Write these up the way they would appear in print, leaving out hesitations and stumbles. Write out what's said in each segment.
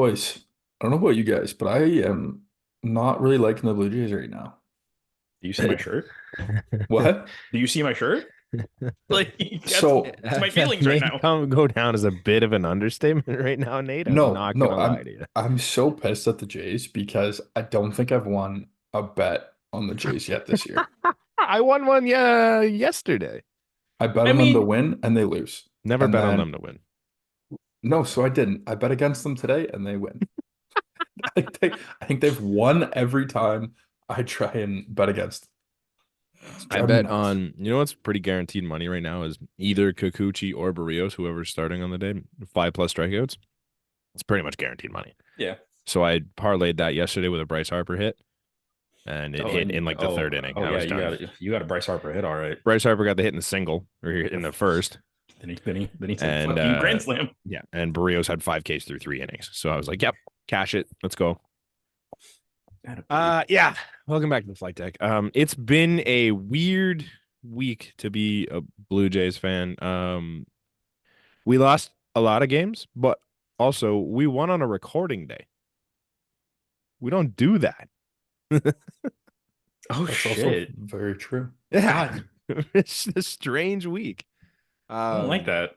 Boys, I don't know about you guys, but I am not really liking the Blue Jays right now. Do you see my shirt? What? Do you see my shirt? Like So that's my That feelings right may now. go down as a bit of an understatement right now, Nate. I'm no, not no, gonna lie I'm to you. I'm so pissed at the Jays because I don't think I've won a bet on the Jays yet this year. I won one, yeah, yesterday. I bet I on them to mean, win and they lose. Never And bet on then them to win. no, so I didn't. I bet against them today and they win. I think they've won every time I try and bet against them. It's I driving me bet nuts. on, what's pretty guaranteed money right now is either Kikuchi or Barrios, whoever's starting on the day, 5+ strikeouts. It's pretty much guaranteed money. yeah. So I parlayed that yesterday with a Bryce Harper hit, and it Oh, hit and in like the third inning. I yeah, was done. you got a Bryce Harper hit, all right. Bryce Harper got the hit in the single or in the first, Then he said and fucking grand slam. yeah, and Barrios had 5 Ks through 3 innings. So I was like, yep, cash it. Let's go. Yeah. Welcome back to the flight deck. It's been a weird week to be a Blue Jays fan. We lost a lot of games, but also we won on a recording day. We don't do that. Oh That's also shit. very true. Yeah. God, It's a strange week. I don't like that.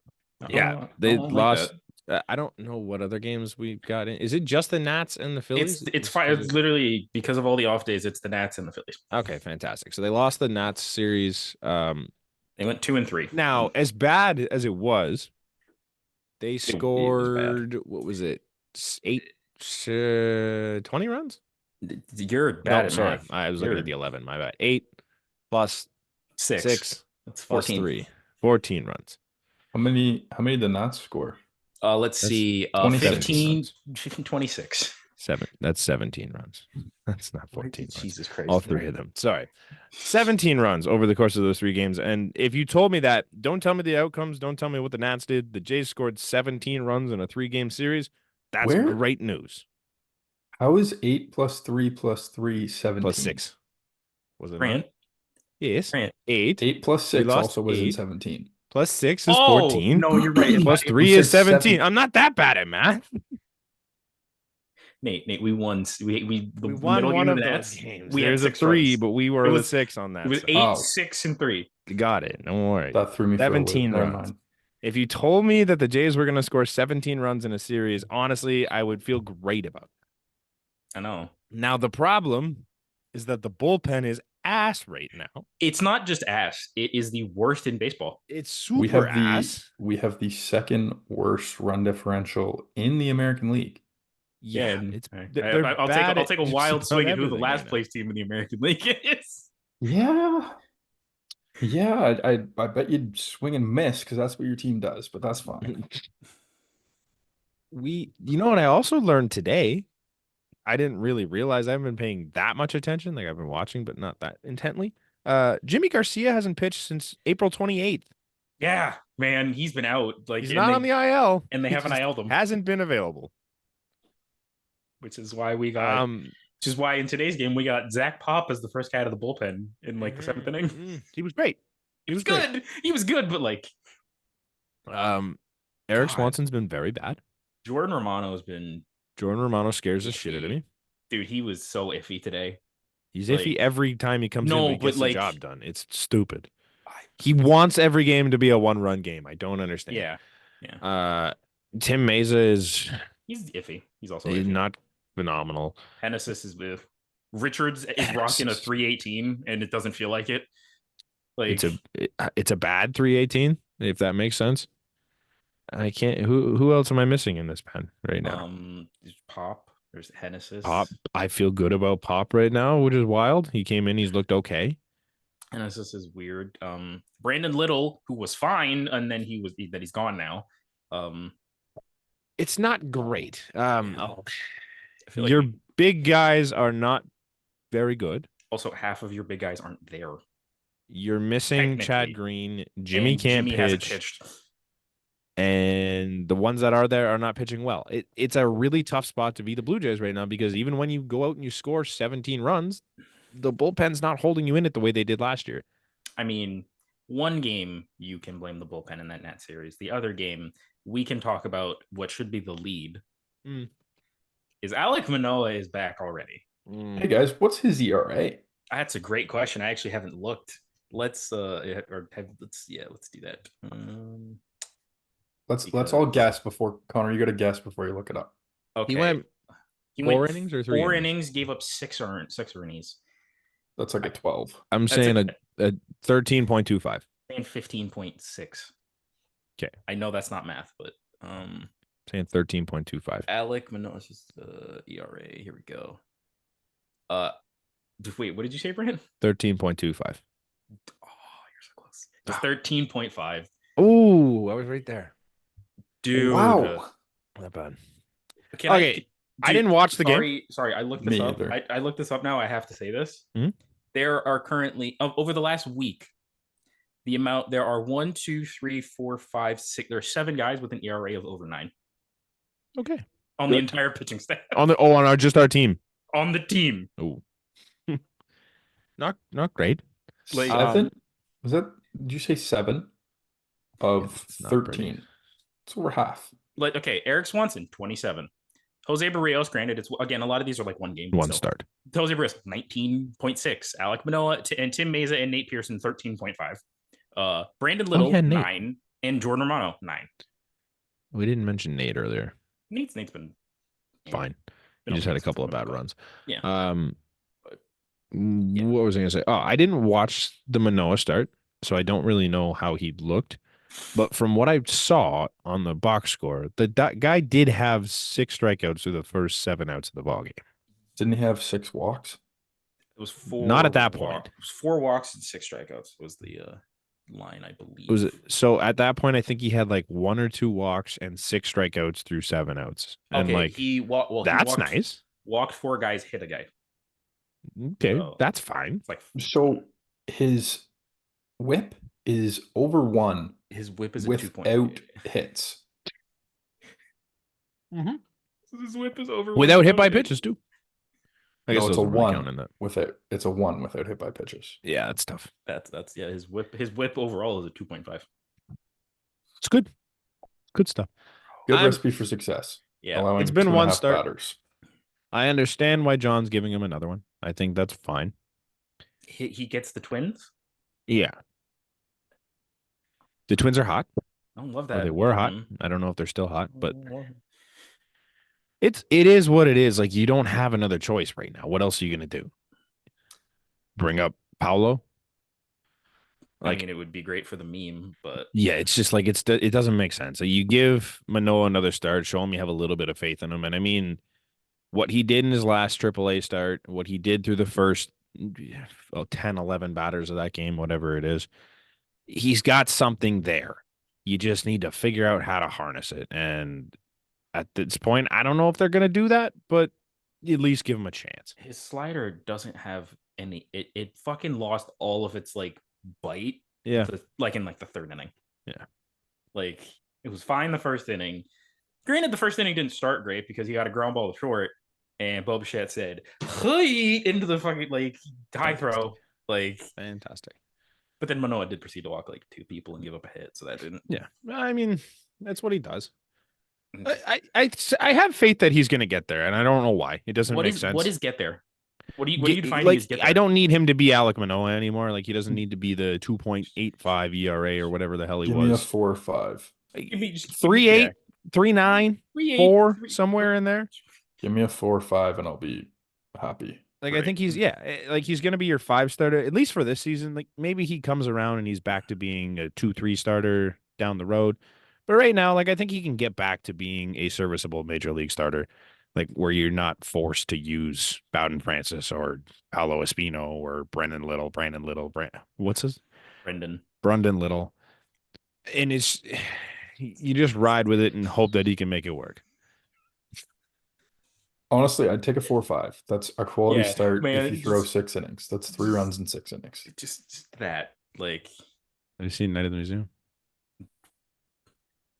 Yeah, I they don't like lost. that. I don't know what other games we got in. Is it just the Nats and the Phillies? It's fine. It's literally because of all the off days, it's the Nats and the Phillies. Okay, fantastic. So they lost the Nats series. They went 2-3. Now, as bad as it was, they It was bad. scored, what was it? 20 runs? You're bad No, at sorry. math. I was looking You're at the 11. My bad. 8 plus six. 6 That's plus 14. 3. 14 runs. How many did not score? Let's That's see. 26. 15, runs. 26. That's 17 runs. That's not 14 runs. Jesus Christ. All three of them. Sorry. 17 runs over the course of those 3 games. And if you told me that, don't tell me the outcomes. Don't tell me what the Nats did. The Jays scored 17 runs in a 3-game series. That's Where? great news. How is 8 plus 3 plus 3 Plus 17? 6. Was it Grant. not? Yes. Grant. 8. 8 plus We 6 lost also was in 8. 17. Plus 6 is Oh, 14. no, you're right. Plus You 3 said is 17. 7. I'm not that bad at math. Nate, we won. The We won middle one game of of the those Nats. games. We had There's a 6 3, runs. but we were It the was 6 on it that was side. 8, Oh, 6, and 3. Got it. Don't worry. that threw me for a loop. 17 Never runs. mind. If you told me that the Jays were going to score 17 runs in a series, honestly, I would feel great about it. I know. Now, the problem is that the bullpen is ass right now. It's not just ass. It is the worst in baseball. It's We super have the ass. we have the second worst run differential in the American League. Yeah, and it's they're I'll bad take a at just wild about swing at who the everything right last now. place team in the American League is. Yeah. Yeah, I bet you'd swing and miss because that's what your team does, but that's fine. You know what I also learned today? I didn't really realize I haven't been paying that much attention. Like I've been watching, but not that intently. Jimmy Garcia hasn't pitched since April 28th. Yeah, man, he's been out. Like, He's not on the IL. and they He haven't just IL'd him, hasn't been available. which is why which is why in today's game we got Zach Pop as the first guy out of the bullpen in like the 7th inning. He was great. He was good. He was good, but like, Eric God. Swanson's been very bad. Jordan Romano has been Jordan Romano scares the shit out of iffy. me. Dude, he was so iffy today. He's Like, iffy every time he comes in, no, but he gets but the like, job done. It's stupid. He wants every game to be a 1-run game. I don't understand. yeah. Tim Meza is He's iffy. He's also iffy. not phenomenal. Hennessy's is with Richards is rocking a 318, and it doesn't feel like it. Like, It's a bad 318, if that makes sense. I can't. Who else am I missing in this pen right now? there's Pop. There's Hennessy. Pop. I feel good about Pop right now, which is wild. He came in. He's looked okay. Hennessy is weird. Brandon Little, who was fine, and then he's gone now. It's not great. I feel Your like big guys are not very good. also half of your big guys aren't there. You're missing Chad Technically. Green. Jimmy And can't Jimmy hasn't pitch. pitched. And the ones that are there are not pitching well. It's a really tough spot to be the Blue Jays right now because even when you go out and you score 17 runs, the bullpen's not holding you in it the way they did last year. I mean, one game you can blame the bullpen in that Nat series. The other game, we can talk about what should be the lead. is Alek Manoah is back already. Hey guys, what's his ERA? That's a great question. I actually haven't looked. Let's do that. Let's all guess before Connor. You got to guess before you look it up. Okay. He went He four went innings or 3 4 innings? innings, gave up six innings. That's like a 12. I'm saying a 13.25. And 15.6. Okay. I know that's not math, but Saying 13.25. Alek Manoah's just ERA. Here we go. Wait, what did you say, Brandon? 13.25. Oh, you're so close. It's 13.5. Oh, I was right there. Dude. Wow. Not bad. Okay. I didn't watch the game. Sorry, I looked this up. Either. I looked this up now. I have to say this. Hmm? There are currently, over the last week, there are 1, 2, 3, 4, 5, 6. There are 7 guys with an ERA of over 9. Okay. On the entire pitching staff. On just our team. On the team. Oh. Not great. Like, 7? Was that? Did you say 7 of It's not 13? It's over half. Like, okay, Eric Swanson, 27. Jose Barrios, granted, it's again, a lot of these are like one game. One start. Jose Barrios, 19.6. Alek Manoah and Tim Meza and Nate Pearson, 13.5. Brandon Little, 9. And Jordan Romano, 9. We didn't mention Nate earlier. Nate's been fine. He just had a couple of bad runs. Yeah. What was I going to say? Oh, I didn't watch the Manoah start, so I don't really know how he looked. But from what I saw on the box score, that guy did have 6 strikeouts through the first 7 outs of the ball game. Didn't he have 6 walks? It was 4. Not at that point. It was 4 walks and 6 strikeouts was the line, I believe. Was it so at that point? I think he had like 1 or 2 walks and 6 strikeouts through 7 outs. And okay, like he walked. That's nice. Walked 4 guys, hit a guy. Okay, that's fine. It's like So his whip is over 1. His whip is without hits. Mm-hmm. So his whip is over without hit by pitches too. I guess it's a 1 in that. It's a 1 without hit by pitches. Yeah, that's tough. That's his whip overall is a 2.5. It's good. Good stuff. Good recipe for success. Yeah. It's been 1 start. Batters. I understand why John's giving him another one. I think that's fine. He gets the Twins? Yeah. The Twins are hot. I don't love that. Or they were hot. I don't know if they're still hot, but it is what it is. Like, you don't have another choice right now. What else are you going to do? Bring up Paulo? Like, I mean, it would be great for the meme, but yeah, it's just like it doesn't make sense. So you give Manoah another start, show him you have a little bit of faith in him. And I mean, what he did in his last AAA start, what he did through the first 10, 11 batters of that game, whatever it is, he's got something there. You just need to figure out how to harness it. And at this point, I don't know if they're going to do that, but at least give him a chance. His slider doesn't have any. It fucking lost all of its like bite. Yeah. Like in like the 3rd inning. Yeah. Like it was fine the 1st inning. Granted, the 1st inning didn't start great because he got a ground ball short, and Bo Bichette said, "Hey!" into the fucking like high throw. Like fantastic. But then Manoah did proceed to walk like 2 people and give up a hit, so that didn't. Yeah, I mean, that's what he does. I have faith that he's going to get there, and I don't know why. It doesn't make sense. What is get there? What do you define like, as get there? I don't need him to be Alek Manoah anymore. Like, he doesn't need to be the 2.85 ERA or whatever the hell he was. Give me a 4 or 5. 3.8, 3.9, 4, somewhere in there. Give me a 4 or 5, and I'll be happy. Like, I think he's going to be your 5 starter, at least for this season. Like, maybe he comes around and he's back to being a 2-3 starter down the road. But right now, like, I think he can get back to being a serviceable major league starter, like where you're not forced to use Bowden Francis or Paolo Espino or Brandon Little. What's his? Brendan Little. And you just ride with it and hope that he can make it work. Honestly, I'd take a 4 or 5. That's a quality start. Man, if you throw 6 innings, that's 3 runs in 6 innings. Just that, like. Have you seen Night of the Museum?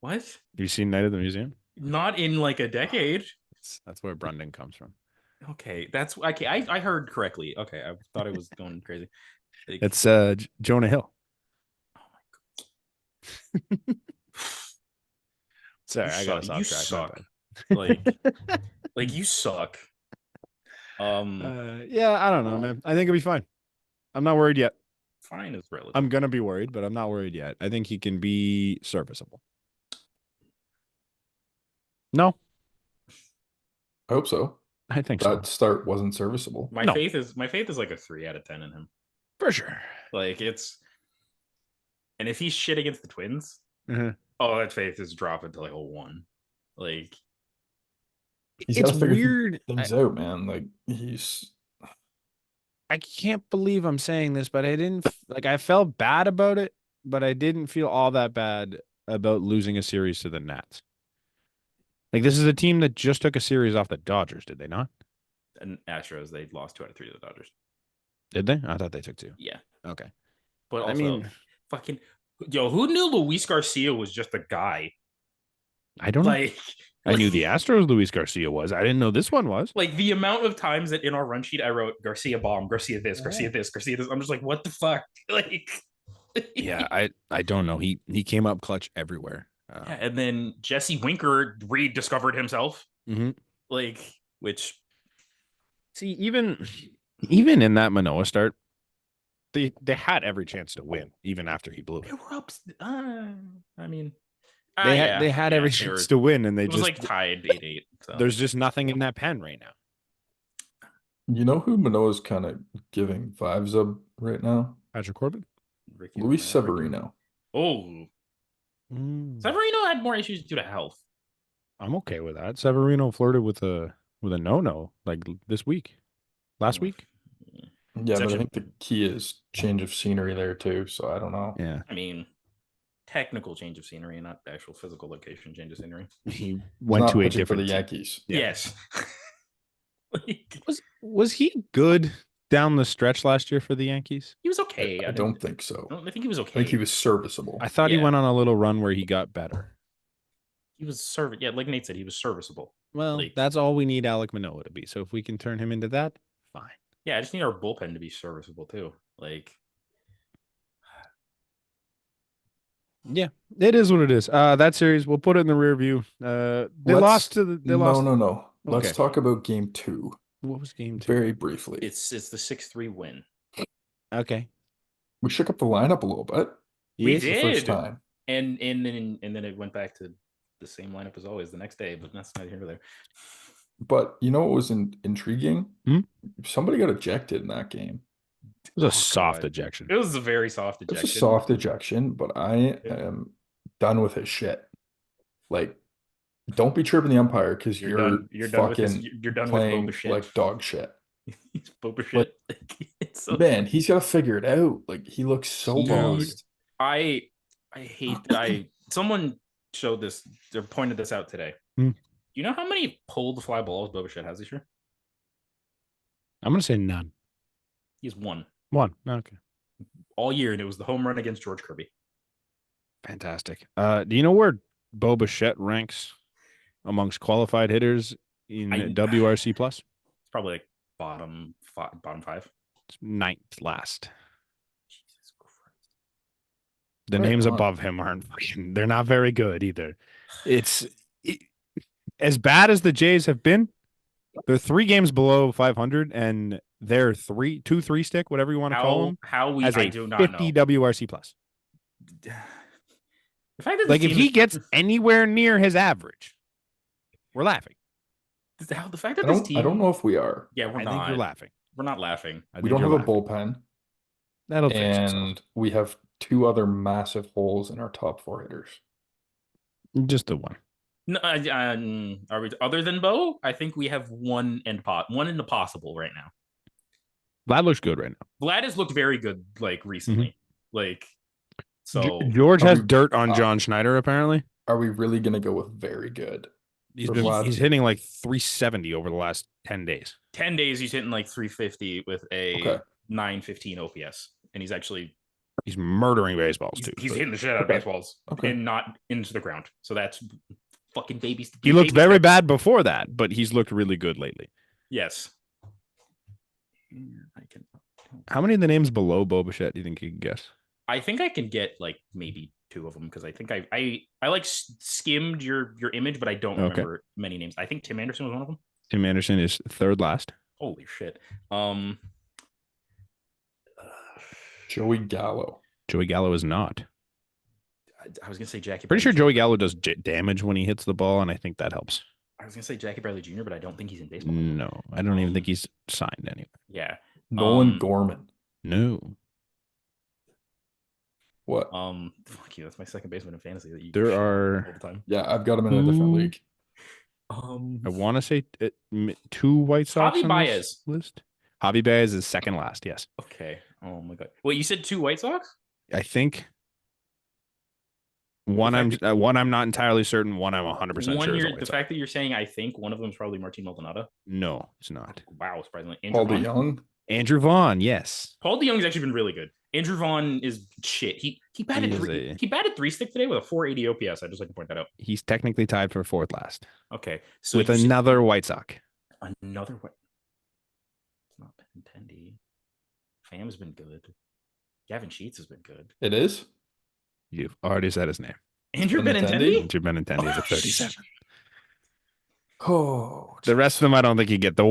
What? Have you seen Night of the Museum? Not in like a decade. That's where Brendan comes from. Okay, that's okay. I heard correctly. Okay, I thought it was going crazy. Like, it's Jonah Hill. Oh my god. Sorry, I got us off track. Suck. Like Like, you suck. Yeah, I don't know, man. I think it'll be fine. I'm not worried yet. Fine is relative. I'm gonna be worried, but I'm not worried yet. I think he can be serviceable. No, I hope so. I think That so. start wasn't serviceable. My No. faith is like a 3 out of 10 in him. For sure. Like, it's, and if he's shit against the Twins, Mhm. oh, that faith is dropping to like a 1. Like, He's It's got to figure weird. things out, man. Like he's I can't believe I'm saying this, but I didn't like I felt bad about it, but I didn't feel all that bad about losing a series to the Nats. Like this is a team that just took a series off the Dodgers, did they not? and Astros, they lost 2 out of 3 to the Dodgers. Did they? I thought they took 2. Yeah. Okay. But also, I mean, fucking, yo, who knew Luis Garcia was just a guy? I don't know. Like, I knew the Astros Luis Garcia was. I didn't know this one was. like the amount of times that in our run sheet I wrote Garcia bomb, Garcia this, Garcia this, Garcia this. I'm just like, what the fuck? Like, Yeah, I don't know. He came up clutch everywhere. yeah, and then Jesse Winker rediscovered himself. Mhm. Like, which See, even in that Manoah start, they had every chance to win, even after he blew they it. were up. I mean, They had every chance to win, and they It was just like tied 8-8. So. there's just nothing in that pen right now. you know who Manoah's kind of giving vibes of right now? Patrick Corbin. Ricky Luis Ricky- Severino. Oh, Severino had more issues due to health. I'm okay with that. Severino flirted with a no like this week, last week. Yeah, but actually- I think the key is change of scenery there too. So I don't know. Yeah, I mean, technical change of scenery, not actual physical location change of scenery. he He's went not to a pitching for different the team. Yankees. Yeah. Yes. Like, Was he good down the stretch last year for the Yankees? he was okay. I don't think so. I think he was I okay. think he was serviceable. I thought he Yeah. went on a little run where he got better. He was Yeah, like Nate said, he was serviceable. Well, Like- that's all we need Alek Manoah to be. So if we can turn him into that, fine. Yeah, I just need our bullpen to be serviceable too. Like, Yeah, it is what it is. That series, we'll put it in the rear view. They lost to the. They lost. No. Let's Okay. talk about game 2 What was game 2? very briefly. it's the 6-3 win. Okay. We shook up the lineup a little bit. We Yes. The first did. time. And then it went back to the same lineup as always the next day, but that's not here nor there. But you know what was intriguing? Hmm? Somebody got ejected in that game. It was a Oh, soft God. ejection. It was a very soft It's ejection. a soft ejection, but I Yeah. am done with his shit. Like, don't be chirping the umpire because You're you're done. You're done with fucking this. You're done playing with Boba shit. like dog shit. He's Boba shit. It's so Man, he's got to figure it out. Like, he looks so Dude. lost. I hate that someone showed this or pointed this out today. Hmm. You know how many pulled fly balls Boba Shit has this year? I'm gonna say none. He has 1 One. Okay. all year, and it was the home run against George Kirby. Fantastic. Do you know where Boba Shett ranks amongst qualified hitters in I- WRC plus? It's probably like bottom 5. It's 9th last. Jesus Christ. The Right names on. above him aren't fucking, they're not very good either. As bad as the Jays have been, they're 3 games below 500 and they're 3 stick, whatever you want to call them, as I a do not 50 know. WRC plus. The fact that Like this if team he is- gets anywhere near his average, we're laughing. the fact that I this team, don't know if we are. Yeah, we're I not. think you're laughing. We're not laughing. I We think don't have you're a laughing. bullpen, That'll fix itself. and we have 2 other massive holes in our top 4 hitters. Just the one. No, are we other than Bo? I think we have one in the possible right now. Vlad looks good right now. Vlad has looked very good like recently. Like so George Are has we- dirt on John Schneider apparently. Are we really going to go with very good? He's For been Vlad. he's hitting like 370 over the last 10 days. 10 days he's hitting like 350 with a Okay. 915 OPS. And he's actually He's murdering baseballs he's, too. he's but hitting the shit out of Okay. baseballs Okay. and not into the ground. So that's fucking baby. He looked baby very steps. bad before that, but he's looked really good lately. Yes. How many of the names below Boba Fett do you think you can guess? I think I can get like maybe 2 of them because I think I like skimmed your image, but I don't Okay. remember many names. I think Tim Anderson was one of them. Tim Anderson is third last. Holy shit. Joey Gallo. Joey Gallo is not. I was gonna say Jackie. Pretty Bradley sure Joey Jr. Gallo does damage when he hits the ball, and I think that helps. I was gonna say Jackie Bradley Jr., but I don't think he's in baseball. No, I don't even think he's signed anywhere. Yeah. Nolan Gorman. No. What? Fuck you. That's my second baseman in fantasy. That you There shit on are- all the time. Yeah, I've got him in a different league. I want to say 2 White Sox Javi on Baez. this list. Javi Baez is second last. Yes, Okay. Oh my god. Wait, you said 2 White Sox? I think one. I'm not entirely certain. One I'm 100% One sure. Is a year. White The Sox. fact that you're saying I think one of them is probably Martin Maldonado. No, it's not. Wow, surprisingly. Andrew Paul Vaughn. DeYoung. Andrew Vaughn. Yes. Paul DeYoung's actually been really good. Andrew Vaughn is shit. He batted he batted 3-stick today with a 480 OPS. I just like to point that out. He's technically tied for fourth last Okay, so with you said another White Sox. another what? It's not Benintendi. Fam's been good. Gavin Sheets has been good. It is? You've already said his name. Andrew Benintendi? Benintendi. Andrew Benintendi is a 37. Oh. The rest of them, I don't think you get. The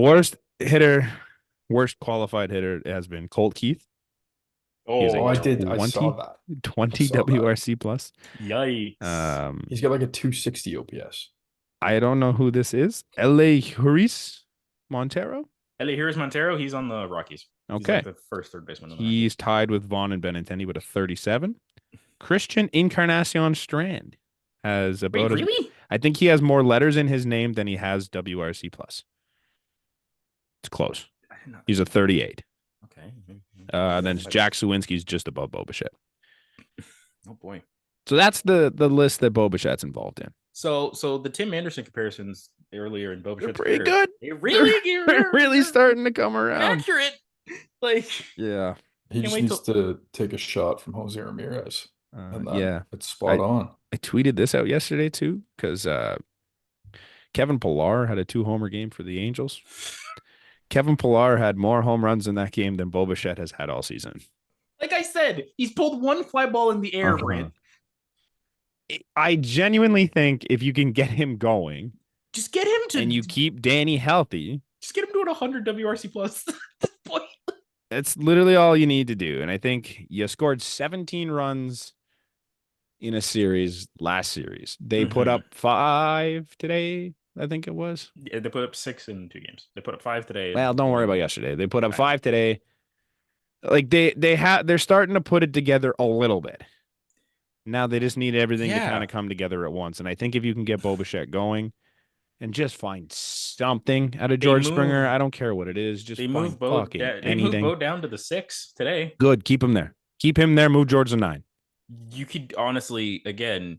worst qualified hitter has been Colt Keith. He's Oh, a I did. I 20 saw that. 20 I saw that. WRC plus. Yikes. He's got like a 260 OPS. I don't know who this is. L.A. Juris Montero. Here's Montero. He's on the Rockies. He's Okay. like the first third baseman. On the He's tied with Vaughn and Benintendi with a 37. Christian Encarnacion Strand has Rockies. about Wait, really? I think he has more letters in his name than he has WRC plus. It's close. I did not- He's a 38. Okay. Then Jack Sawinski's just above Bo Bichette. Oh boy. So that's the list that Bo Bichette's involved in. So the Tim Anderson comparisons earlier in Bo They're Bichette's pretty career, good. They're Really starting to come around. accurate. Like Yeah. He Can't just wait needs to take a shot from Jose Ramirez. And then Yeah. it's spot on. I tweeted this out yesterday too because Kevin Pillar had a 2-homer game for the Angels. Kevin Pillar had more home runs in that game than Bo Bichette has had all season. like I said, he's pulled one fly ball in the air, Uh-huh. Brent. I genuinely think if you can get him going Just get him to and you keep Danny healthy, just get him to an 100 WRC plus at this point. that's literally all you need to do. And I think you scored 17 runs in a series last series. They put Mhm. up 5 today, I think it was. Yeah, they put up 6 in 2 games. They put up 5 today. Well, don't worry about yesterday. They put up Okay. 5 today. Like they're starting to put it together a little bit. Now they just need everything to Yeah. kind of come together at once. And I think if you can get Bo Bichette going and just find something out of George Springer, I don't care what it is. Just They find moved Bo. fucking They moved anything. Bo down to the 6 today. Good. Keep him there. Keep him there. Move George to 9. You could honestly, again,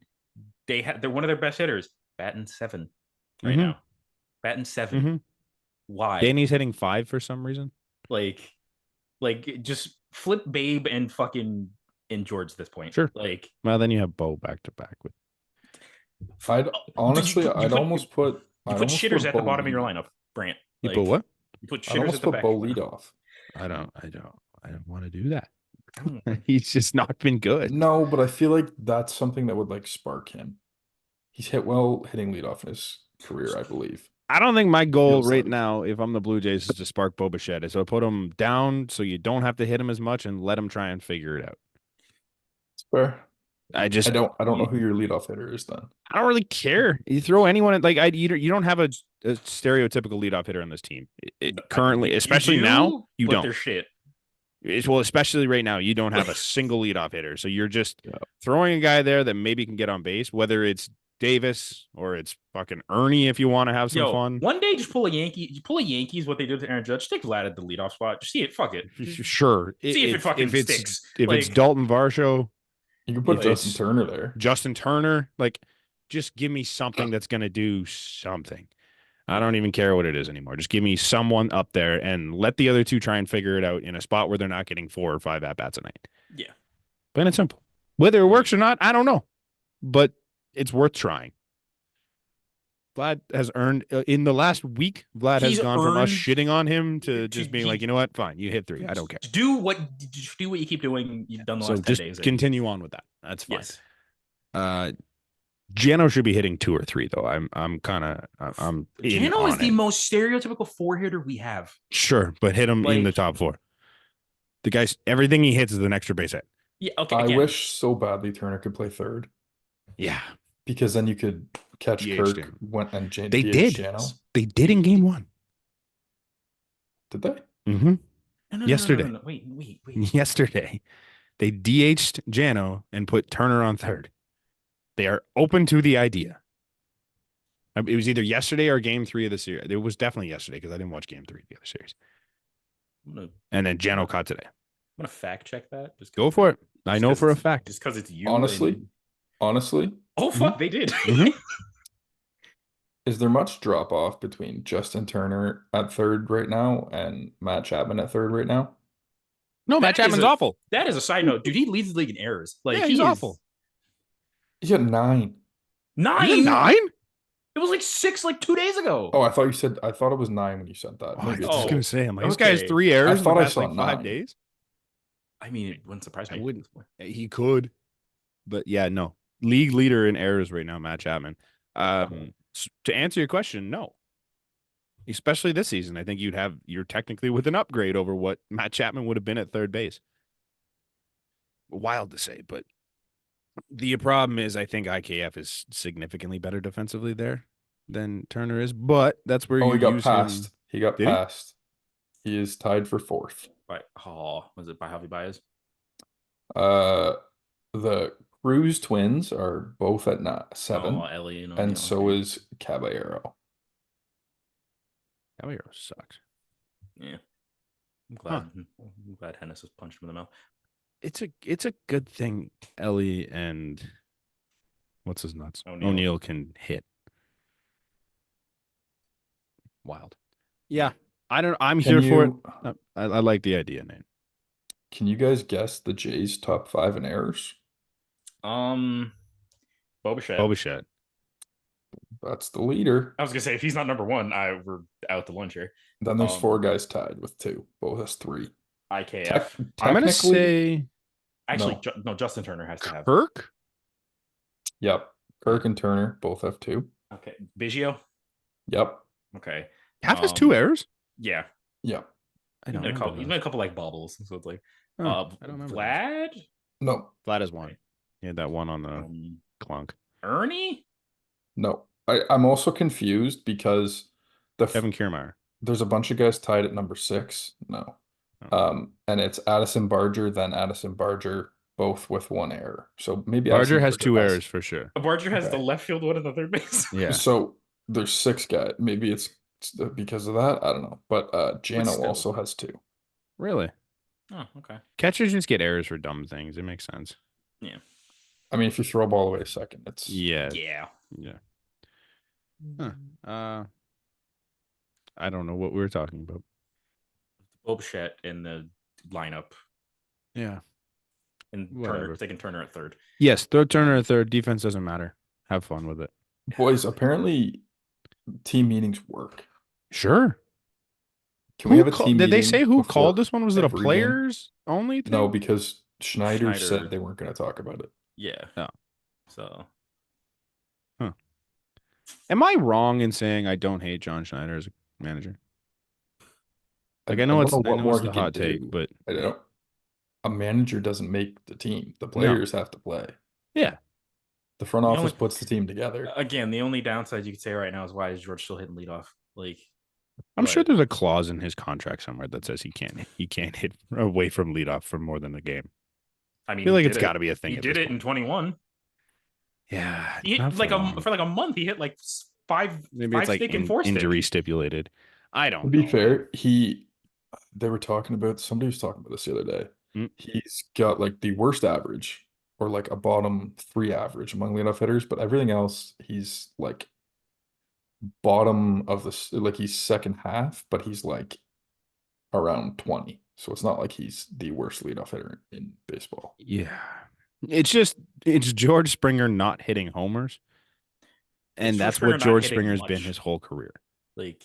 they're one of their best hitters, batting 7 right Mhm. now. Batting 7. Mhm. Why? Danny's hitting 5 for some reason. Like just flip Babe and fucking in George at this point. Sure. Like Well, then you have Bo back to back with. I'd honestly, you I'd put- almost put. you I'd put almost shitters put at the Bo bottom of your lead. lineup, Brant. You Like, put what? You put I'd shitters almost at the put back. Bo lead off. I don't want to do that. He's just not been good. No, but I feel like that's something that would like spark him. He's hit well hitting leadoff in his career, I believe. I don't think my goal Feels right like- now, if I'm the Blue Jays, is to spark Bo Bichette. So put him down so you don't have to hit him as much and let him try and figure it out. It's fair. I I just don't know who your leadoff hitter is then. I don't really care. You throw anyone at, like you don't have a stereotypical leadoff hitter on this team. Currently, You especially do, now, you but don't. They're shit. Well, especially right now, you don't have a single leadoff hitter. So you're just Yeah. throwing a guy there that maybe can get on base, whether it's Davis or it's fucking Ernie if you want to have some fun. One day, just pull a Yankees. What they did to Aaron Judge. Just take Vlad at the leadoff spot. Just see it. Fuck it. Sure. See if it fucking sticks. If it's Like- Dalton Varsho, You can put If Justin it's- Turner there. Justin Turner, like just give me something that's going to do something. I don't even care what it is anymore. Just give me someone up there and let the other two try and figure it out in a spot where they're not getting 4 or 5 at-bats a night. Yeah. Plain and simple. Whether it works or not, I don't know. But it's worth trying. Vlad has earned, in the last week, Vlad has He's gone from us earned- shitting on him to to- just being he- like, you know what? Fine, you hit 3. I don't care. Just do what you keep doing. You've done the So last 10 just days. continue on with that. That's fine. Yes. Jano should be hitting 2 or 3 though. I'm in Jano is on the it. most stereotypical 4-hitter we have. Sure, but hit him in the Like- top 4. The guy's everything he hits is an extra base hit. Yeah, okay. I Again, wish so badly Turner could play third Yeah, because then you could catch DH Kirk him. and they DH did. Jano. They did in game 1. Did they? Mm-hmm. no, Yesterday. no. Wait. Yesterday, they DH'd Jano and put Turner on third. They are open to the idea. It was either yesterday or game 3 of the series. It was definitely yesterday because I didn't watch game 3 of the other series. And then Jano caught today. I'm gonna fact check that. Just Go for it. I know for a fact. Just because it's you. Honestly, and- honestly, Oh fuck, they did. Mhm. is there much drop off between Justin Turner at third right now and Matt Chapman at third right now? No, Matt That is Chapman's a- awful. That is a side note, dude. He leads the league in errors. Like Yeah, he he's is awful. He's got 9. 9. He's a 9? It was like 6 like 2 days ago. Oh, I thought it was 9 when you said that. Oh, I was Maybe just it's gonna six. say, I'm like, this guy has Okay. 3 errors in the thought I past saw like 5 9. days. I mean, it wouldn't surprise me. I wouldn't. He could, but yeah, no. League leader in errors right now, Matt Chapman. To answer your question, no. Especially this season, I think you're technically with an upgrade over what Matt Chapman would have been at third base. Wild to say, but the problem is I think IKF is significantly better defensively there than Turner is, but that's where Oh, you he got use passed. him. He got Did he? passed. He is tied for 4th. Was it by Javi Baez? The Cruz twins are both at 7, Oh, Ellie and and O'Neal, so okay. is Caballero. Caballero sucks. Yeah. I'm glad Hennis has punched him in the mouth. It's a good thing Ellie and what's his nuts? O'Neal can hit. Wild. Yeah. I'm Can here for it. you I like the idea, Nate. can you guys guess the Jays' top 5 in errors? Boba Shed. Bobichette. That's the leader. I was gonna say if he's not number 1, we're out to lunch here. Then there's 4 guys tied with 2. Both has 3. IKF. I'm gonna Technically, say Actually, no. Justin Turner has to have. Kirk. yep. Kirk and Turner both have 2. Okay, Biggio. Yep. Okay, Half has 2 errors. yeah. Yep. I He's don't made a couple. remember He's those. made a couple like bobbles, so it's like, Huh, I don't remember those. Vlad, No. Vlad has 1. He had that one on the um, clunk. Ernie. No. I'm also confused because Kevin Kiermaier. there's a bunch of guys tied at number 6. No. Oh. And it's Addison Barger, then Addison Barger, both with 1 error. So maybe Barger Addison has 2 has- errors for sure. Barger has Okay. the left field one and the third base. Yeah. So there's 6 guys. Maybe it's because of that. I don't know. But Jano still. also has 2. Really? Oh, okay. Catchers just get errors for dumb things. It makes sense. I mean, if you throw a ball away a second, it's Yeah. Yeah. Yeah. I don't know what we were talking about. Boba in the lineup, Yeah. and Whatever. Turner taking Turner at third. Yes, throw Turner at third. Defense doesn't matter. Have fun with it. boys. Apparently, team meetings work. Sure. Can we have a team Did they meeting say who before called this one? Was it a every game? players only thing? No, because Schneider Schneider. said they weren't going to talk about it. Yeah. Oh. So Am I wrong in saying I don't hate John Schneider as a manager? Like I know it's don't I know more it's he the can hot take, do. but I don't. A manager doesn't make the team. The players have to play. yeah. The front The office only- puts the team together. again, the only downside you could say right now is why is George still hitting leadoff? Like, I'm sure but- there's a clause in his contract somewhere that says he can't hit away from leadoff for more than a game. I mean, I feel like he it's did got to be a thing. He at did this it in point. 21. Yeah. He hit not like long. for like a month. He hit like five. Maybe five it's like stick and 4 stick. injury stipulated. I don't To be know. fair, they were talking about somebody was talking about this the other day. Hmm. He's got like the worst average or like a bottom 3 average among leadoff hitters, but everything else he's like bottom of like he's second half, but he's like around 20. So it's not like he's the worst leadoff hitter in baseball. Yeah. It's George Springer not hitting homers. And George that's Springer what not George hitting Springer's much. been his whole career. Like,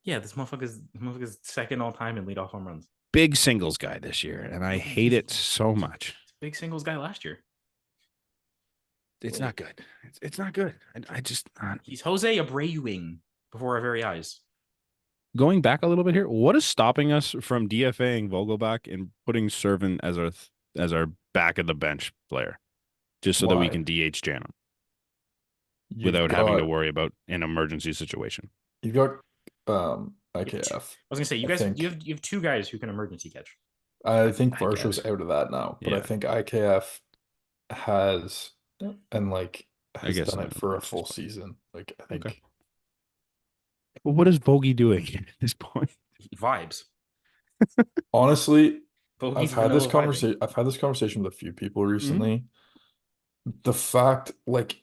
yeah, this motherfucker's second all time in leadoff home runs. Big singles guy this year, and I hate it so much. Big singles guy last year. It's not good. It's not good. I just He's Jose Abreuing before our very eyes. going back a little bit here. What is stopping us from DFAing Vogelbach and putting Servant as our back of the bench player, just so that we Why? can DH Janum You've without having to got worry about an emergency situation? you've got You have two- IKF. I was gonna say you I guys think you have 2 guys who can emergency catch. I think I Varsho's guess. out of that now, but I Yeah. think IKF has and like I has guess done in it an for a emergency full spot. season. Like I Okay. think Well, what is Bogey doing at this point? Vibes. honestly, Bogey's vanilla vibing. I've had this conversation with a few people Mm-hmm. recently. The fact, like,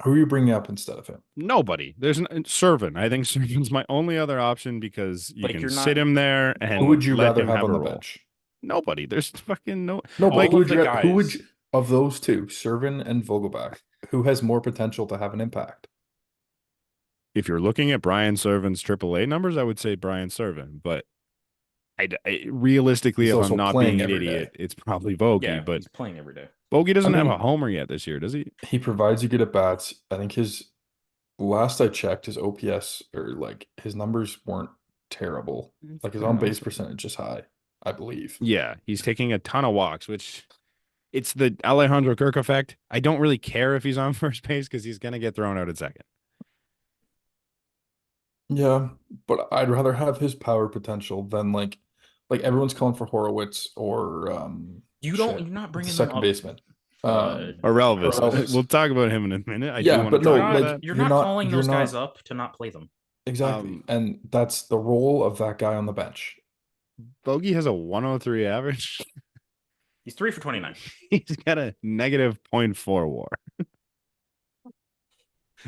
who are you bringing up instead of him? Nobody. There's Servant. I think Servant's my only other option because you Like, can you're sit not- him there Who and would you let rather him have have on a the role. bench? Nobody. There's fucking no. No, but Like, who would All of you the who would guys- of those two, Servin and Vogelbach, who has more potential to have an impact? if you're looking at Brian Servant's AAA numbers, I would say Brian Servant. But realistically, He's if I'm also not playing being an every idiot, day. it's probably Bogey. Yeah, But he's playing every day. Bogey doesn't I have mean- a homer yet this year, does he? He provides you good at bats. I think his last I checked, his OPS or like his numbers weren't terrible. Like his on base percentage is high, I believe. Yeah, he's taking a ton of walks, which it's the Alejandro Kirk effect. I don't really care if he's on first base because he's gonna get thrown out at second. Yeah, but I'd rather have his power potential than like everyone's calling for Horowitz or You're not the bringing them second up. baseman. Or Elvis. Elvis. We'll talk about him in a minute. I Yeah, do want but to no, talk about like, that. You're you're not not- calling you're those guys not- up to not play them. Exactly. And that's the role of that guy on the bench. Bogey has a 103 average. He's 3 for 29. He's got a negative 0.4 WAR.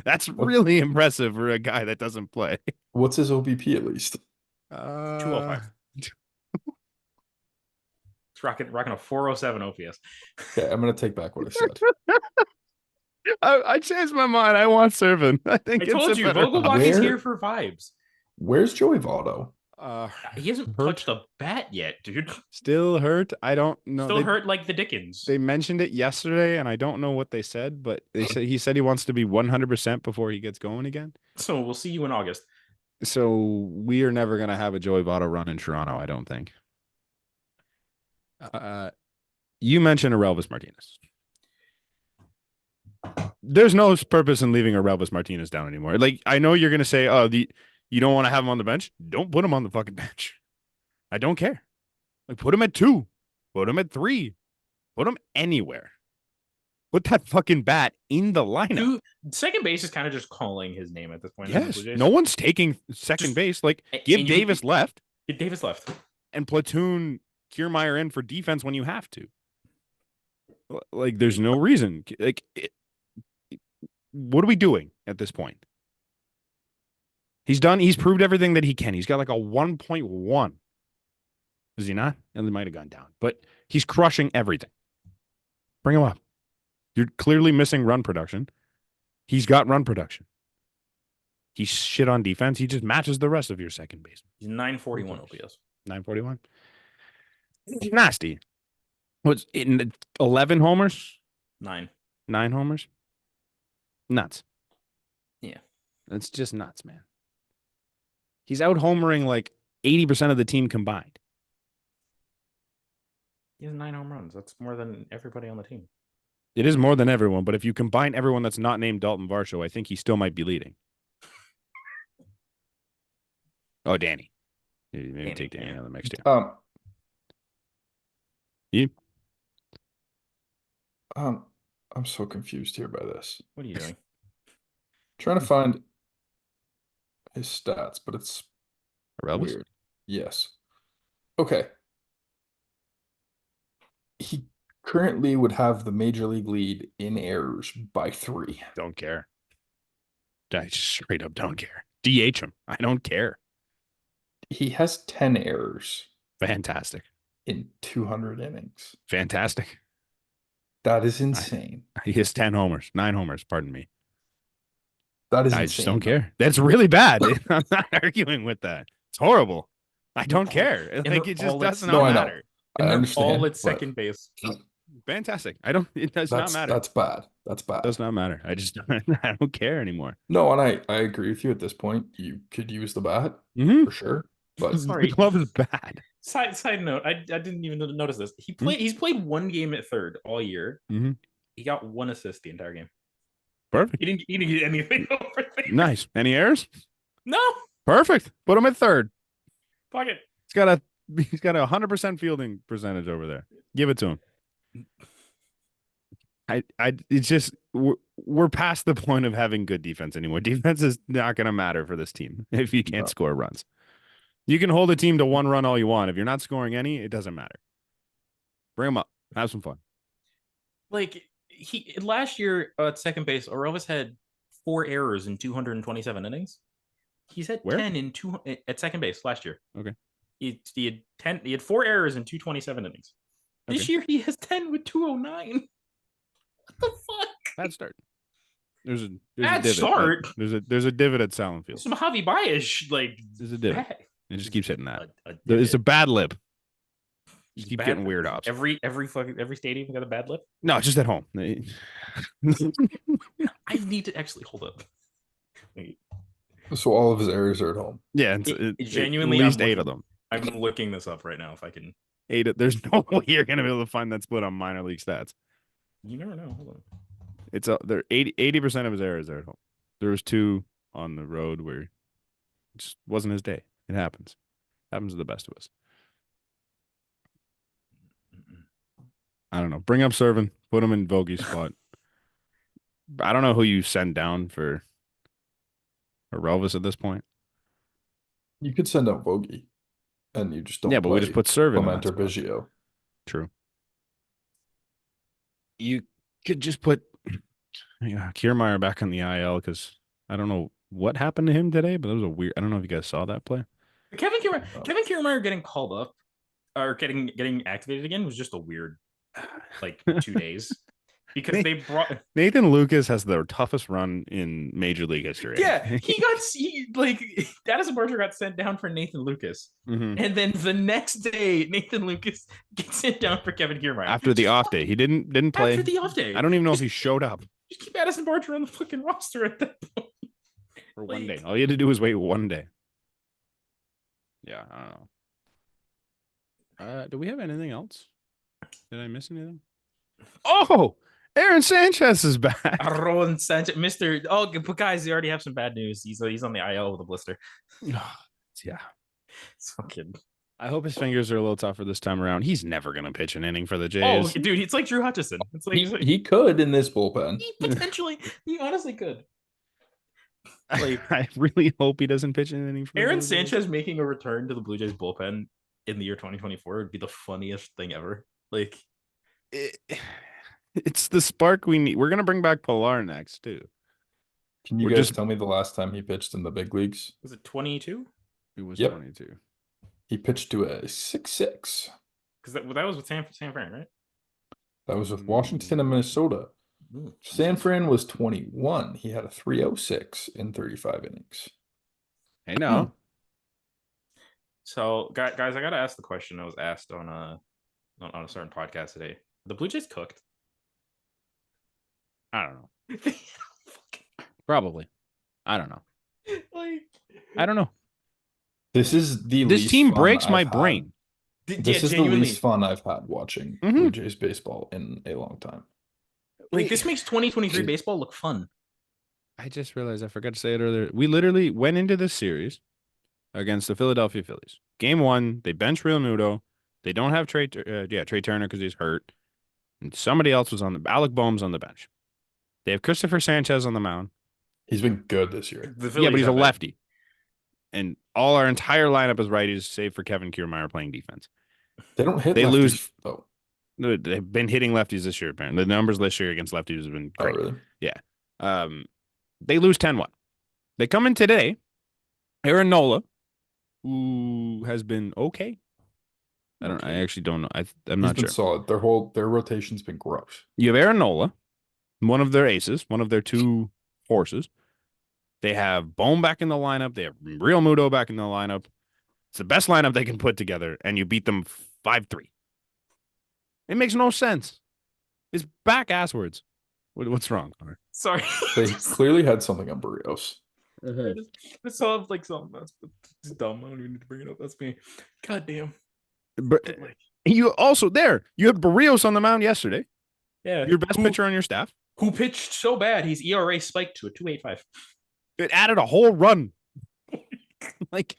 That's really impressive for a guy that doesn't play. What's his OBP at least? 205. It's rocking a 407 OPS. Okay, I'm gonna take back what I said. I changed my mind. I want Servant. I think I it's told a you, better Vogelbach is Where- here for vibes. Where's Joey Votto? He hasn't hurt. touched a bat yet, dude. Still hurt. I don't know. Still hurt like the Dickens. They mentioned it yesterday, and I don't know what they said, but he said he wants to be 100% before he gets going again. So we'll see you in August. So we are never gonna have a Joey Votto run in Toronto, I don't think. You mentioned Aurelvis Martinez. There's no purpose in leaving Aurelvis Martinez down anymore. Like, I know you're gonna say, "Oh, you don't want to have him on the bench." Don't put him on the fucking bench. I don't care. Like, put him at 2, put him at 3, put him anywhere. Put that fucking bat in the lineup. Dude, second base is kind of just calling his name at this point. Yes, no one's taking second Just- base. Like, and give you- Davis left Davis left. and platoon Kiermaier in for defense when you have to. Like, there's no reason. Like, what are we doing at this point? He's proved everything that he can. He's got like a 1.1. Is he not? And he might have gone down, but he's crushing everything. Bring him up. You're clearly missing run production. He's got run production. He's shit on defense. He just matches the rest of your second baseman. He's 941 OPS. 941. Nasty. What's in 11 homers? 9. 9 homers? Nuts. Yeah. That's just nuts, man. He's out homering like 80% of the team combined. He has 9 home runs. That's more than everybody on the team. It is more than everyone, but if you combine everyone that's not named Dalton Varsho, I think he still might be leading. Oh, Danny. Maybe Danny, take Danny yeah. out of the mix too. You? I'm so confused here by this. What are you doing? Trying to find his stats, but it's Aurelvis? weird. Yes. Okay. He currently would have the major league lead in errors by 3. Don't care. I just straight up don't care. DH him. I don't care. He has 10 errors Fantastic. in 200 innings. Fantastic. That is insane. He has 10 homers, 9 homers, pardon me. That is I insane. just don't care. That's really bad. I'm not arguing with that. It's horrible. I don't care. And Like, they're it just all at does second. not No, I know. matter. I And they're understand. all at but second base. Fantastic. It does not matter. That's bad. That's bad. Does not matter. I just I don't care anymore. No, and I agree with you at this point. You could use the bat Mm-hmm. for sure, but The Sorry. glove is bad. Side note, I didn't even notice this. Hmm? He's played one game at third all year. Mm-hmm. He got one assist the entire game. Perfect. He didn't get anything over there. Nice. Any errors? No. Perfect. Put him at third. Fuck it. He's got a 100% fielding percentage over there. Give it to him. It's just we're past the point of having good defense anymore. Defense is not going to matter for this team if you can't score runs. You can hold a team to 1 run all you want. If you're not scoring any, it doesn't matter. Bring them up. Have some fun. Like he last year at second base, Orelvis had 4 errors in 227 innings. He's had Where? 10 at second base last year. Okay. He had 10. He had 4 errors in 227 innings. This Okay. year he has 10 with 209. What the fuck? Bad start. There's a Bad divot. start. There's a divot at Salem Field. Some Javi Baez like There's a divot. bad. It just keeps hitting that. A It's a divot. bad lip. Just keep Bad- getting weird ops. Every stadium got a bad lip. No, it's just at home. I need to actually hold up. Wait, so all of his errors are at home. Yeah, genuinely, at least I'm 8 of them. I'm looking this up right now if I can. 8. There's no way you're gonna be able to find that split on minor league stats. You never know. Hold on. It's they're 80% of his errors are at home. There was 2 on the road where it just wasn't his day. It happens. Happens to the best of us. I don't know. Bring up Servin. Put him in Vogie's spot. I don't know who you send down for Relvis at this point. You could send out Vogie, and you just don't. Yeah, but we just put Servin in Clement that or spot. Biggio. True. You could just put Kiermaier back on the IL because I don't know what happened to him today, but that was a weird. I don't know if you guys saw that play. Kevin Kiermaier getting called up or getting activated again was just a weird 2 days because they brought Nathan Lucas has the toughest run in Major League history. Yeah, Addison Barger got sent down for Nathan Lucas, Mhm. and then the next day Nathan Lucas gets sent down for Kevin Kiermaier After the off day, he didn't play. After the off day, I don't even know if he showed up just keep Addison Barger on the fucking roster at that point. for 1 day. All you had to do was wait 1 day. Yeah, I don't know. Do we have anything else? Did I miss anything? Oh, Aaron Sanchez is back. Aaron Sanchez, Mr. Oh, but guys, they already have some bad news. He's on the IL with a blister. Yeah. It's fucking. I hope his fingers are a little tougher this time around. He's never going to pitch an inning for the Oh, Jays. dude, it's like Drew Hutchison. It's like He could in this bullpen. he honestly could. I really hope he doesn't pitch an inning for the Aaron Blue Jays. Sanchez making a return to the Blue Jays bullpen in the year 2024 would be the funniest thing ever. It's the spark we need. We're going to bring back Pilar next, too. Can you We're guys just- tell me the last time he pitched in the big leagues? Was it 22? It was Yep. 22. He pitched to a 6.6. Because that was with San Fran, right? That was with Washington and Minnesota. San Fran was 21. He had a 3.06 in 35 innings. Hey, no. So, guys, I gotta ask the question I was asked on a certain podcast today. The Blue Jays cooked. I don't know. Probably. I don't know. I don't know. This is the This least team fun breaks I've my had. brain. This is the least fun I've had watching Mhm. Blue Jays baseball in a long time. This makes 2023 baseball look fun. I just realized I forgot to say it earlier. We literally went into this series against the Philadelphia Phillies. Game 1, they bench Real Muto. They don't have Trey Turner because he's hurt. And somebody else was Alec Boehm's on the bench. They have Christopher Sanchez on the mound. He's been good this year. The Yeah, Phillies but he's a have it. lefty. And all our entire lineup is righties, save for Kevin Kiermaier playing defense. They don't hit They lefties, lose- though. They've been hitting lefties this year, apparently. The numbers this year against lefties have been Oh, great. really? They lose 10-1. They come in today. Aaron Nola, who has been okay. I actually don't know. I'm He's not been sure. solid. Their rotation's been gross. You have Aaron Nola, one of their aces, one of their 2 horses. They have Bohm back in the lineup. They have Real Muto back in the lineup. It's the best lineup they can put together, and you beat them 5-3. It makes no sense. It's back asswards. What's wrong, Connor? Sorry. They clearly had something on Barrios. I just saw like something that's dumb. I don't even need to bring it up. That's me. God damn. But Like, you also you had Barrios on the mound yesterday. yeah. Your best pitcher on your staff. Who pitched so bad his ERA spiked to a 2.85. It added a whole run. Like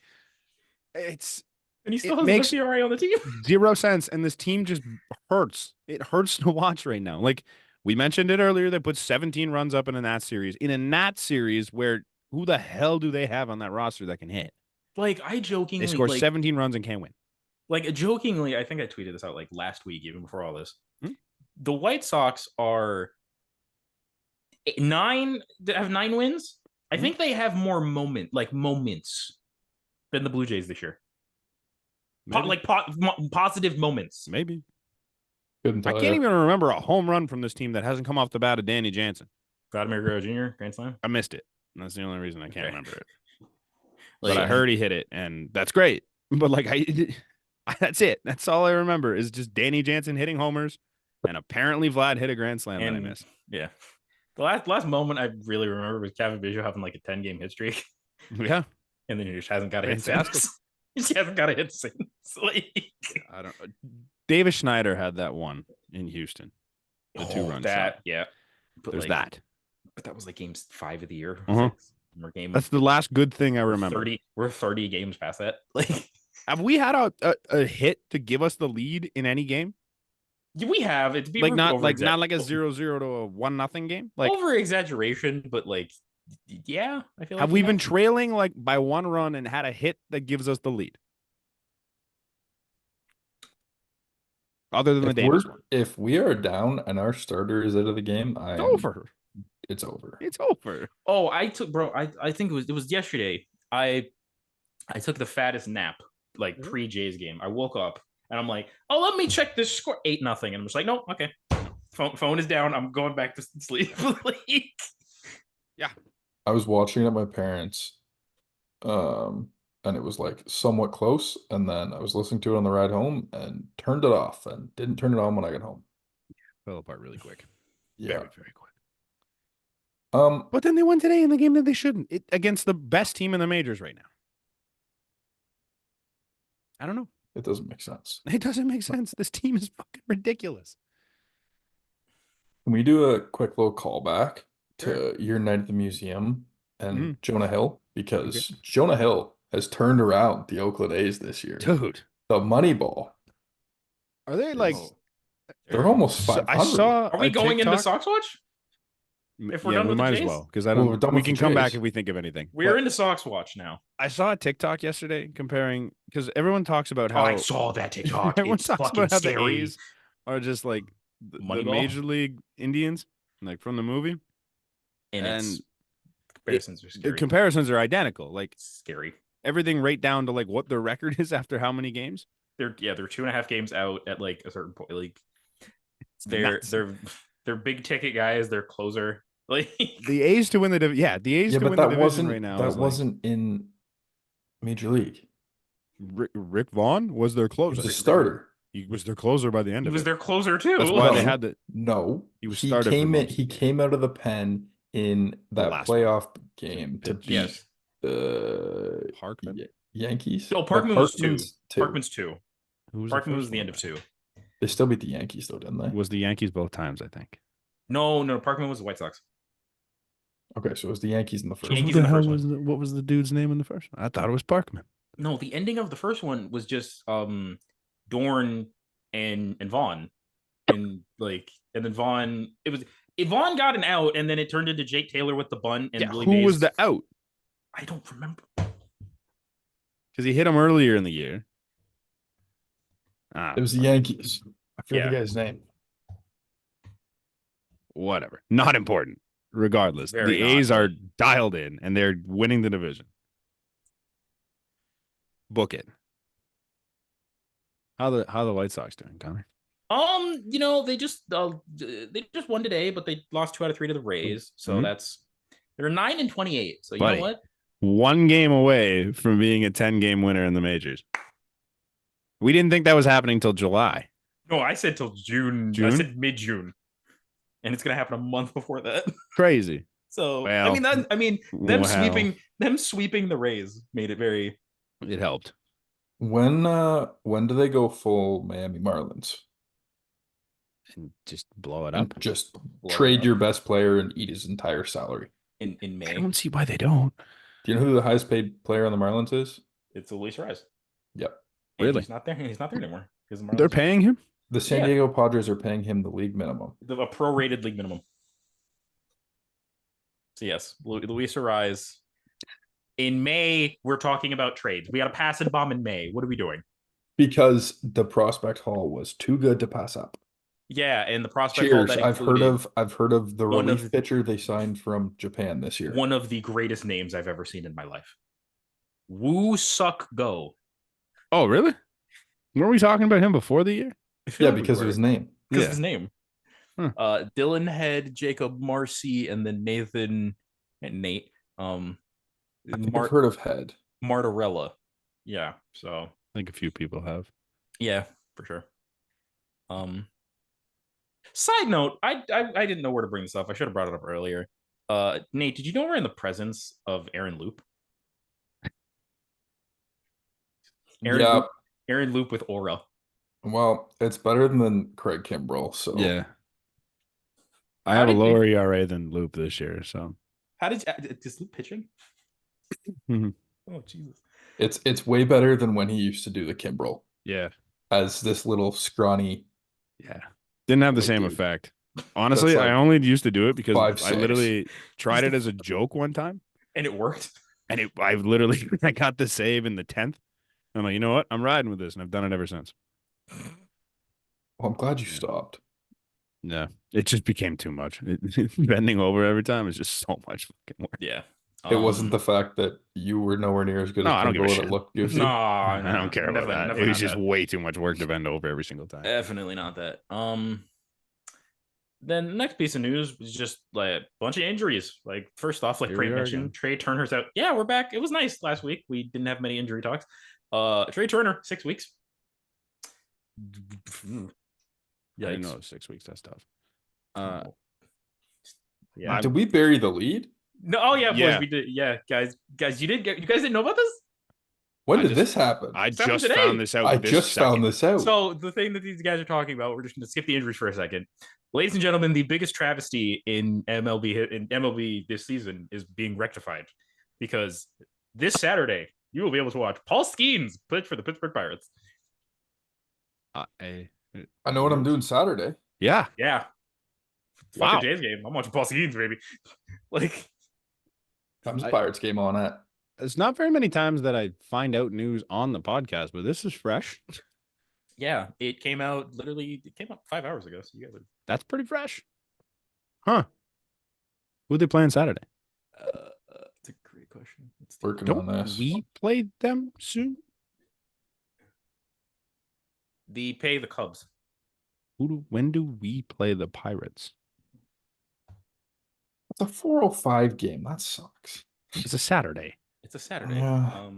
it's And he still It has the makes best ERA on the team. 0 sense, and this team just hurts. It hurts to watch right now. Like we mentioned it earlier, they put 17 runs up in a Nat series. In a Nat series where who the hell do they have on that roster that can hit? Like I jokingly They score like 17 runs and can't win. like jokingly, I think I tweeted this out like last week, even before all this. Hmm? The White Sox are have 9 wins. I think they have more moments than the Blue Jays this year. Maybe. Positive moments. Maybe. Couldn't I tell can't ya. even remember a home run from this team that hasn't come off the bat of Danny Jansen. Vladimir Guerrero Jr. Grand Slam. I missed it. That's the only reason I can't remember it. Like, But I heard he hit it, and that's great. But like that's it. That's all I remember is just Danny Jansen hitting homers, and apparently Vlad hit a grand slam that I missed. Yeah. The last moment I really remember was Kevin Biggio having like a 10-game hit streak, Yeah, and then he just hasn't got a hit Fantastic. since. He just hasn't got a hit since. Like, I don't. Davis Schneider had that one in Houston. The 2-run that shot. yeah. But There's like, that. But that was like game 5 of the year. Uh-huh. We're game. That's the last good thing I remember. We're 30 games past that. Like Have we had a hit to give us the lead in any game? we have it's Like not like a 0-0 to a 1-0 game. Like over exaggeration, but like yeah, I feel like have we been trailing like by 1 run and had a hit that gives us the lead? Other than the Davis one. If we are down and our starter is out of the game, It's over. It's over. It's over. Oh, I think it was yesterday. I took the fattest nap like pre Jays game. I woke up and I'm like, oh, let me check this score. 8-0. And I'm just like, no, okay. Phone is down. I'm going back to sleep. Yeah. I was watching it at my parents', and it was like somewhat close, and then I was listening to it on the ride home and turned it off and didn't turn it on when I got home. Fell apart really quick. Yeah. Very, very quick. But then they won today in the game that they shouldn't. Against the best team in the majors right now. I don't know. it doesn't make sense. It doesn't make sense. This team is fucking ridiculous. Can we do a quick little callback Sure. to your night at the museum and Mhm. Jonah Hill? Because Jonah Hill has turned around the Oakland A's this year. Dude. The money ball. Are they like They're almost 500. I saw Are we a going into TikTok- Sox Watch? If we're yeah, done we with the might as Jays? well because I Well, don't. we're done we with can the come back Jays. if we think of anything. We're But into Sox Watch now. I saw a TikTok yesterday comparing because everyone talks about Oh, how I saw that TikTok. everyone It's talks fucking about how the scary. A's are just like the Moneyball? Major League Indians, like from the movie. And And comparisons are The scary. comparisons are identical. Like Scary. everything right down to like what their record is after how many games. They're 2.5 games out at like a certain point. Like Nuts. they're big ticket guys. They're closer. Like The A's to win the the A's Yeah, to but win the that division wasn't right now. that is like, wasn't in Major League. Rick Vaughn was their He closer. was a starter. He was their closer by the end he of was it. their closer too. That's why they No. had the. No, He was started for most. He came out of the pen in that last one. playoff game to pitch. beat Yes. the Parkman. Yankees. No, Parkman was 2. Parkman's two. Parkman's 2. Who was Parkman the was first the one end of then? 2. They still beat the Yankees though, didn't they? Was the Yankees both times? I think. No, Parkman was the White Sox. Okay, so it was the Yankees in the first. Yankees What in the the hell first was what was the dude's name in the first one? I thought it was Parkman. No, the ending of the first one was just Dorn and Vaughn. And then Vaughn Vaughn got an out and then it turned into Jake Taylor with the bunt and Willie who was Mays. the out? I don't remember. Because he hit him earlier in the year. It was the Yankees. I forget Yeah. the guy's name. Whatever. Not important. Regardless, Very the not. A's are dialed in and they're winning the division. Book it. How the White Sox doing, Connor? They just won today, but they lost 2 out of 3 to the Rays. So Mhm. they're 9-28. So you Buddy. know what? 1 game away from being a 10-game winner in the majors. We didn't think that was happening till July. No, I said till June. I June? said mid-June. and it's gonna happen a month before that. Crazy. So Well, them wow. sweeping the Rays made it very. It helped. When do they go full Miami Marlins And just blow it and up. just Blow it trade up. your best player and eat his entire salary? In I May. don't see why they don't. Do you know who the highest paid player on the Marlins is? It's Luis Rise. Yep. And Really? he's not there. He's not there anymore. Because They're paying him? The San Yeah. Diego Padres are paying him the league minimum. A prorated league minimum. So yes, Luis Rise. In May, we're talking about trades. We got a pass and bomb in May. What are we doing? Because the prospect haul was too good to pass up. Yeah, and the prospect haul Cheers. that I've heard included of the one relief of- pitcher they signed from Japan this year. one of the greatest names I've ever seen in my life. Woo Suck Go. Oh, really? Weren't we talking about him before the year? I feel Yeah, like we because of were. his name. Because Yeah. of his name. Huh. Dylan Head, Jacob Marcy, and then Nathan and Nate. I've heard of Head. Martorella. Yeah, so I think a few people have. yeah, for sure. Side note, I didn't know where to bring this up. I should have brought it up earlier. Nate, did you know we're in the presence of Aaron Loop? Yeah. Aaron Loop with Aura. Well, it's better than Craig Kimbrell. So Yeah. I How have a did lower ERA than Loop this year, so How did is Loop pitching? Mhm. Oh Jesus! it's way better than when he used to do the Kimbrell yeah. as this little scrawny Yeah. Didn't have the white same dude. effect. Honestly, That's I like only used to do it because 5'6". I literally tried it as a joke one time, And it worked. and I literally I got the save in the 10th. I'm like, you know what? I'm riding with this, and I've done it ever since. Well, I'm glad you Yeah. stopped. Yeah. It just became too much. Bending over every time is just so much fucking work. Yeah. It wasn't the fact that you were nowhere near as good No, as I don't give a Kimbrell that it shit. looked goofy. No, I don't care about that. It was just that. way too much work to bend over every single time. Definitely not that. Then the next piece of news was just like a bunch of injuries. Like first off, like Here Trey we are mentioned, again. Trey Turner's out. Yeah, we're back. It was nice last week. We didn't have many injury talks. Trey Turner, 6 weeks. Yeah, I know 6 weeks. That's tough. Yeah. Did we bury the lead? No. Oh yeah, Yeah. boys, we did. Yeah, guys, you guys didn't know about this? When I did just- this happen? I It's happened just today. found this out. I this just found second. this out. So the thing that these guys are talking about, we're just going to skip the injuries for a second. Ladies and gentlemen, the biggest travesty in MLB this season is being rectified because this Saturday you will be able to watch Paul Skeens pitch for the Pittsburgh Pirates. I know what I'm doing Saturday. Yeah. Yeah. Wow. Fuck the Jays game. I'm watching Paul Skeens, baby. Like, Time's Pirates game on at. It's not very many times that I find out news on the podcast, but this is fresh. yeah, it came out 5 hours ago. So you guys That's pretty fresh. Huh. Who they playing Saturday? it's a great question. Working on Don't this. we play them soon? They pay the Cubs. When do we play the Pirates? It's a 4:05 game. That sucks. It's a Saturday. It's a Saturday. Yeah.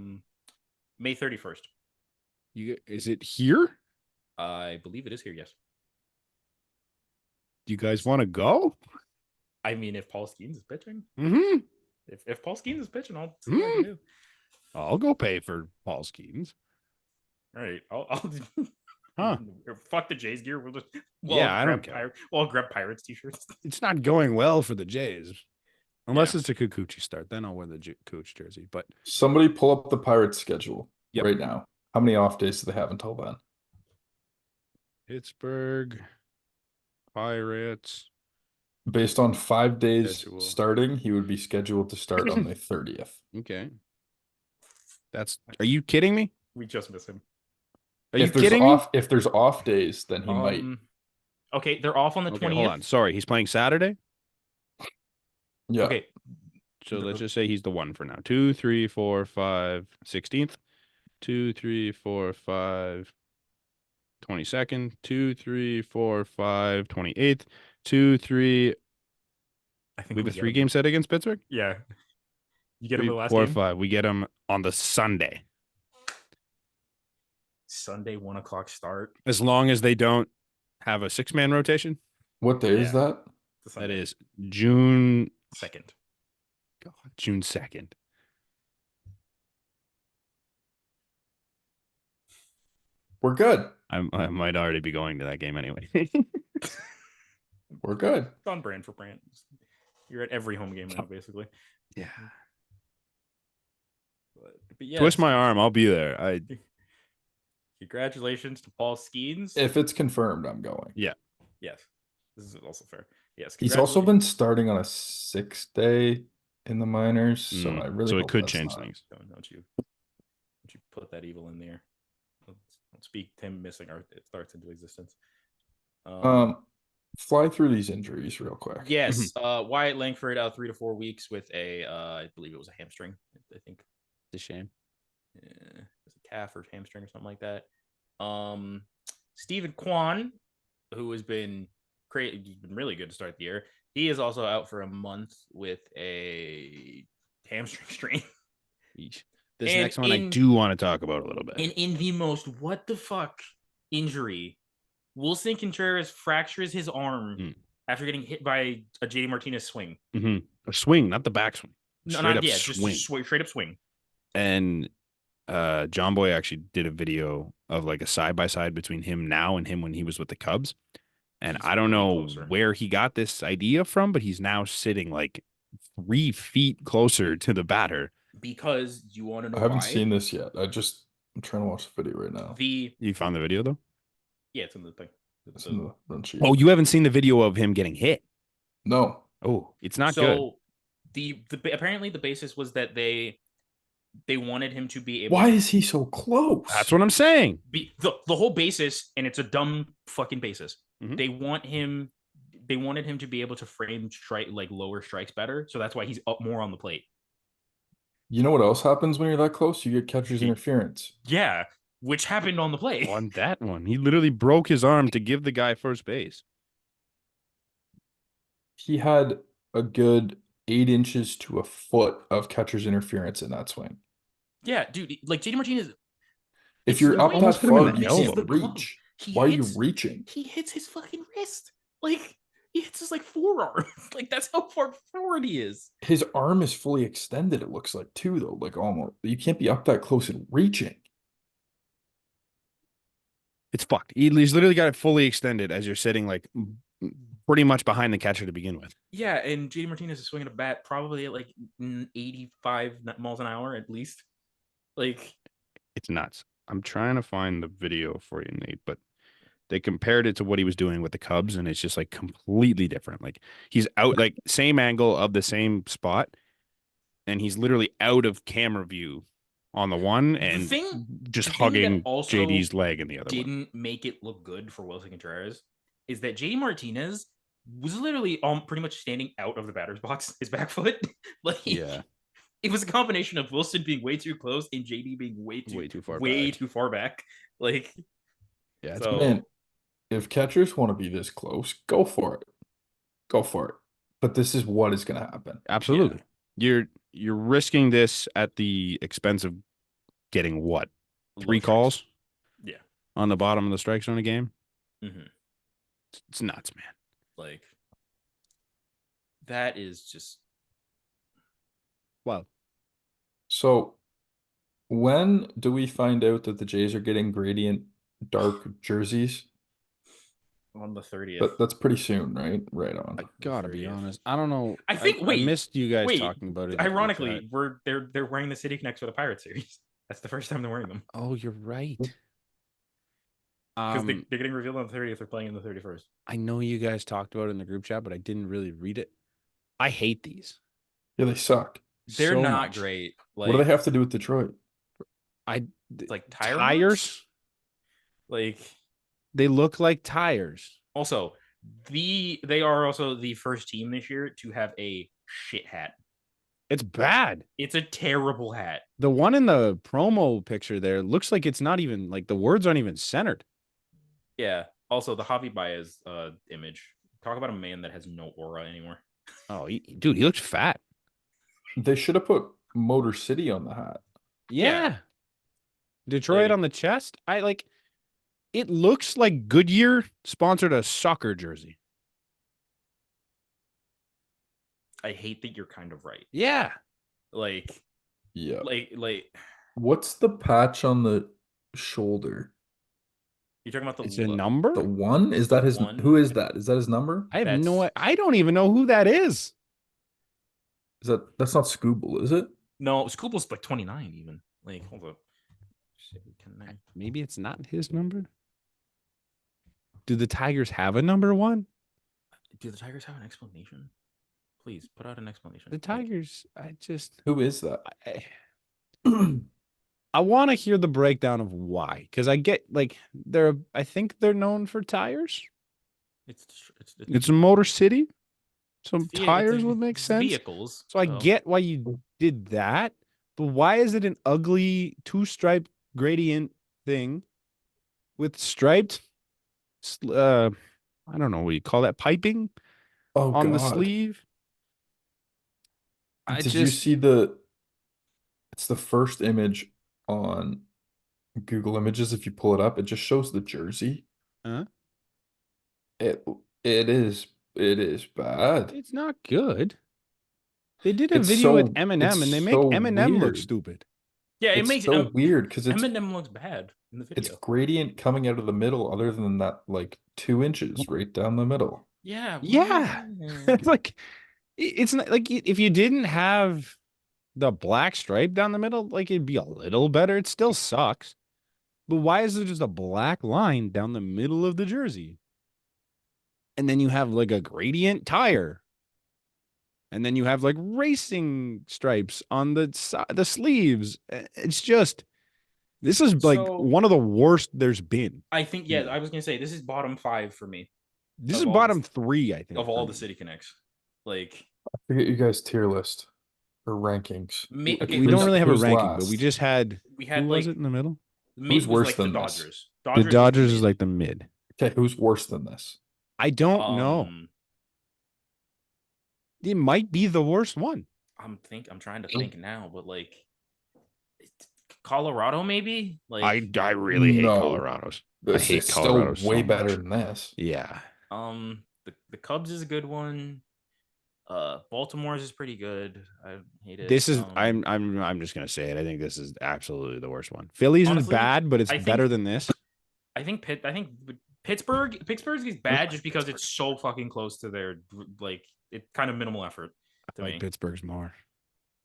May 31st. Is it here? I believe it is here, yes. Do you guys want to go? I mean, if Paul Skeens is pitching, Mm-hmm. if Paul Skeens is pitching, I'll see what I can do. I'll go pay for Paul Skeens. All right, I'll Huh. fuck the Jays gear. We'll just I don't care. We'll grab Pirates t-shirts. It's not going well for the Jays. Unless it's a Kikuchi start. Then I'll wear the Cooch jersey. But Somebody pull up the Pirates schedule Yep. right now. How many off days do they have until then? Pittsburgh Pirates. Based on 5 days Schedule. starting, he would be scheduled to start on the 30th. Okay. Are you kidding me? We just miss him. Are you kidding me? If there's off days, then he might. Okay, they're off on the 20th. Hold on. Sorry, he's playing Saturday. Yeah. Okay, So let's just say he's the one for now. 2, 3, 4, 5, 16th. 2, 3, 4, 5, 22nd. 2, 3, 4, 5, 28th. 2, 3. I think We have a get 3-game set against Pittsburgh. Yeah, you get him 3, the last 4, game. 5. We get him on the Sunday. Sunday 1:00 start. As long as they don't have a 6-man rotation. What day is that? That is June 2nd. God, June 2nd. We're good. I might already be going to that game anyway. We're good. It's on brand for Brant. You're at every home game now, basically. Yeah. But yes, Twist my arm. I'll be there. Congratulations to Paul Skeens. If it's confirmed, I'm going. Yeah. Yes. This is also fair. Yes. He's also been starting on a 6-day in the minors, so I really so it hope could that's change not. things. Don't you put that evil in there? Don't speak him missing it starts into existence. Fly through these injuries real quick. Yes. Wyatt Langford out 3 to 4 weeks with I believe it was a hamstring. I think It's a shame. it was a calf or hamstring or something like that. Stephen Kwan, who has been great, he's been really good to start the year. He is also out for a month with a hamstring strain. This next one I do want to talk about a little bit. And in the most what the fuck injury, Wilson Contreras fractures his arm after getting hit by a JD Martinez swing. A swing, not the backswing. Straight up swing. Just straight up swing. And John Boy actually did a video of like a side-by-side between him now and him when he was with the Cubs. And I don't know where he got this idea from, but he's now sitting like 3 feet closer to the batter. Because you want to know I haven't why? seen this yet. I'm trying to watch the video right now. You found the video though? Yeah, it's in the thing. It's in the run sheet. Oh, you haven't seen the video of him getting hit? No. Oh, it's not good. So apparently the basis was that they wanted him to be able. Why is he so close? That's what I'm saying. The whole basis, and it's a dumb fucking basis. Mhm. They wanted him to be able to frame lower strikes better, so that's why he's up more on the plate. You know what else happens when you're that close? You get catcher's interference. Yeah, which happened on the play. On that one, he literally broke his arm to give the guy first base. He had a good 8 inches to a foot of catcher's interference in that swing. Yeah, dude, like JD Martinez. If you're up that far, you yellow. can't reach. Why are you reaching? He hits his fucking wrist. Like, he hits his forearm. Like, that's how far forward he is. His arm is fully extended, it looks like, too, though. Like, almost. You can't be up that close and reaching. It's fucked. He's literally got it fully extended as you're sitting like pretty much behind the catcher to begin with. Yeah, and JD Martinez is swinging a bat probably at 85 miles an hour at least. Like, it's nuts. I'm trying to find the video for you, Nate, but they compared it to what he was doing with the Cubs, and it's just like completely different. Like he's out, like same angle of the same spot, and he's literally out of camera view on the one and just hugging JD's leg in the other one. Didn't make it look good for Wilson Contreras is that JD Martinez was literally pretty much standing out of the batter's box, his back foot. Yeah. It was a combination of Wilson being way too close and JD being way too far back. Like, yeah, so, man, if catchers want to be this close, go for it. Go for it. But this is what is going to happen. Absolutely. Yeah. You're risking this at the expense of getting what? 3 calls? Yeah. On the bottom of the strike zone a game? Mm-hmm. It's nuts, man. Like, that is just wow. So when do we find out that the Jays are getting gradient dark jerseys? On the 30th. That's pretty soon, right? Right on. I gotta be honest. I don't know. I missed you guys talking about it. Ironically, they're wearing the City Connects for the Pirate series. That's the first time they're wearing them. Oh, you're right. Because they're getting revealed on the 30th. They're playing in the 31st. I know you guys talked about it in the group chat, but I didn't really read it. I hate these. Yeah, they suck. They're not great. Like, what do they have to do with Detroit? It's like tires. Like, they look like tires. Also, they are also the first team this year to have a shit hat. It's bad. It's a terrible hat. The one in the promo picture there looks like it's not even like the words aren't even centered. Yeah. Also, the Javi Baez image. Talk about a man that has no aura anymore. Oh, dude, he looks fat. They should have put Motor City on the hat. Yeah. Detroit on the chest. It looks like Goodyear sponsored a soccer jersey. I hate that you're kind of right. Yeah. Like, Yeah. like What's the patch on the shoulder? you're talking about It's a number? The one? Is The that his? one? Who is that? Is that his number? I have That's I don't even know who that is. That's not Scooble, is it? no, Scooble's like 29 even. Like, hold up. Maybe it's not his number. Do the Tigers have a number one? Do the Tigers have an explanation? Please put out an explanation. The Tigers, I just Who is that? I want to hear the breakdown of why, because I get like I think they're known for tires. It's a motor city, so tires would make sense. Vehicles. So I get why you did that, but why is it an ugly two-stripe gradient thing with striped? I don't know what you call that, piping Oh on the God. sleeve. Did you see it's the first image on Google Images. If you pull it up, it just shows the jersey. Huh? It it is bad. It's not good. They did a It's video so with Eminem, and they make so Eminem look weird. stupid. Yeah, it It's makes so weird because Eminem looks bad in the it's video. gradient coming out of the middle, other than that, like 2 inches right down the middle. Yeah. Yeah. It's like it's not like if you didn't have the black stripe down the middle, like it'd be a little better. It still sucks. But why is there just a black line down the middle of the jersey? And then you have like a gradient tire. And then you have like racing stripes on the sleeves. It's just this is like one of the worst there's been. I think I was gonna say this is bottom 5 for me. This is bottom 3, I think, of all the City Connects. Like, I forget you guys' tier list or rankings. We don't really have a ranking, but we just had who was it in the middle? Who's worse than the this? Dodgers? The Dodgers is like the mid. Okay, who's worse than this? I don't know. It might be the worst one. I'm trying to think now, but like Colorado, maybe. Like I really hate Colorado's. I hate Colorado still way so better much. than this. Yeah. The Cubs is a good one. Baltimore's is pretty good. I hate it. This is I'm just gonna say it. I think this is absolutely the worst one. Phillies is bad, but it's better than this. I think Pittsburgh is bad just because it's so fucking close to their like it kind of minimal effort. To me. Pittsburgh's more.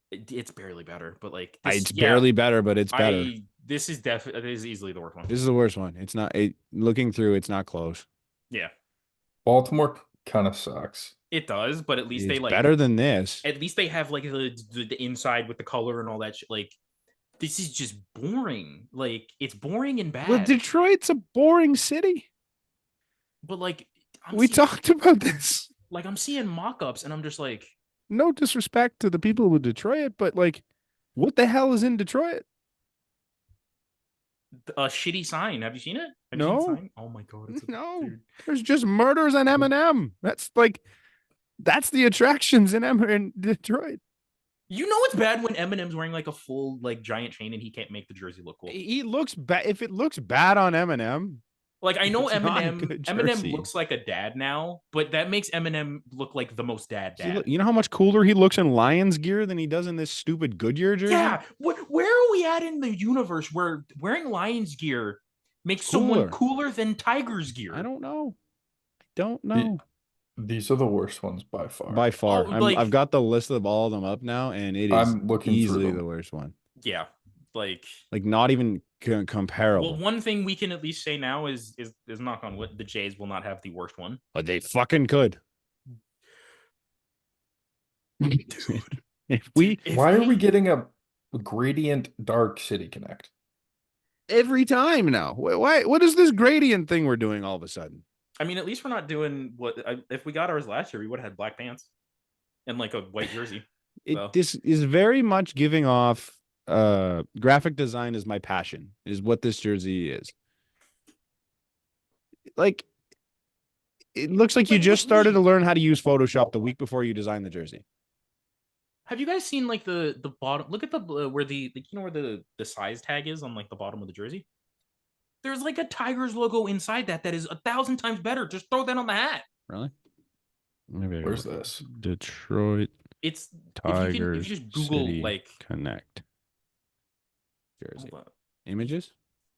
It's barely better, but like it's barely better, but it's better. This is definitely easily the worst one. This is the worst one. It's not looking through. It's not close. Yeah, Baltimore kind of sucks. It does, but at least they like better than this. At least they have like the inside with the color and all that shit. Like this is just boring. Like it's boring and bad. Well, Detroit's a boring city. But like we talked about this. Like I'm seeing mock-ups and I'm just like, no disrespect to the people with Detroit, but like, what the hell is in Detroit? A shitty sign. Have you seen it? Have no. You seen the sign? Oh my god. Dude. There's just murders and Eminem. That's the attractions in Detroit. You know it's bad when Eminem's wearing like a full like giant chain and he can't make the jersey look cool. He looks bad. If it looks bad on Eminem. Like I know Eminem looks like a dad now, but that makes Eminem look like the most dad. You know how much cooler he looks in Lions gear than he does in this stupid Goodyear jersey? Yeah. Where are we at in the universe where wearing Lions gear makes someone cooler than Tigers gear? I don't know. These are the worst ones by far. By far. I've got the list of all of them up now, and it is easily the worst one. Yeah. Like not even comparable. Well, one thing we can at least say now is knock on wood, the Jays will not have the worst one. But they fucking could. Dude. Why are we getting a gradient dark City Connect? Every time now. Why? What is this gradient thing we're doing all of a sudden? I mean, at least we're not doing if we got ours last year, we would have had black pants and like a white jersey. This is very much giving off graphic design is my passion, is what this jersey is. Like, it looks like you just started to learn how to use Photoshop the week before you designed the jersey. Have you guys seen like the bottom? Look at the where the where the size tag is on like the bottom of the jersey. There's like a Tigers logo inside that is 1,000 times better. Just throw that on the hat. Really? Where's this? Detroit It's if Tigers you just Google City like Connect jersey hold on. images.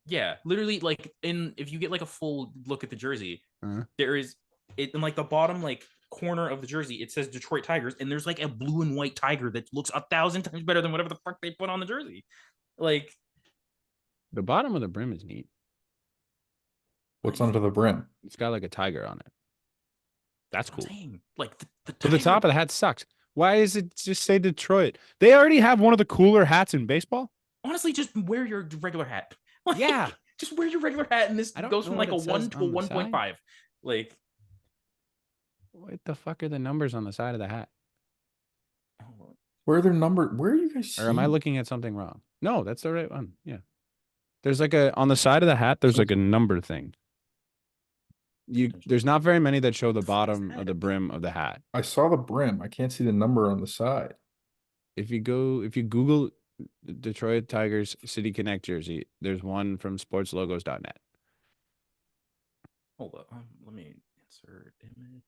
Yeah, literally like if you get like a full look at the jersey, Uh-huh. there is it in like the bottom like corner of the jersey, it says Detroit Tigers, and there's like a blue and white tiger that looks 1,000 times better than whatever the fuck they put on the jersey. Like The bottom of the brim is neat. What's under the brim? It's got like a tiger on it. That's I'm cool. saying, like the But tiger, the top of the hat sucks. Why is it just say Detroit? They already have one of the cooler hats in baseball. honestly, just wear your regular hat. Like, Yeah. just wear your regular hat, and this I don't goes know from what like a it says 1 to a on the side. 1.5. Like, What the fuck are the numbers on the side of the hat? Where are their number? Where are you guys Or am I seeing? looking at something wrong? No, that's the right one. Yeah. There's like a on the side of the hat, there's like a number thing. There's not very many that show the bottom of the brim of the hat. I saw the brim. I can't see the number on the side. If you Google Detroit Tigers City Connect jersey, there's one from sportslogos.net. hold up, let me insert image.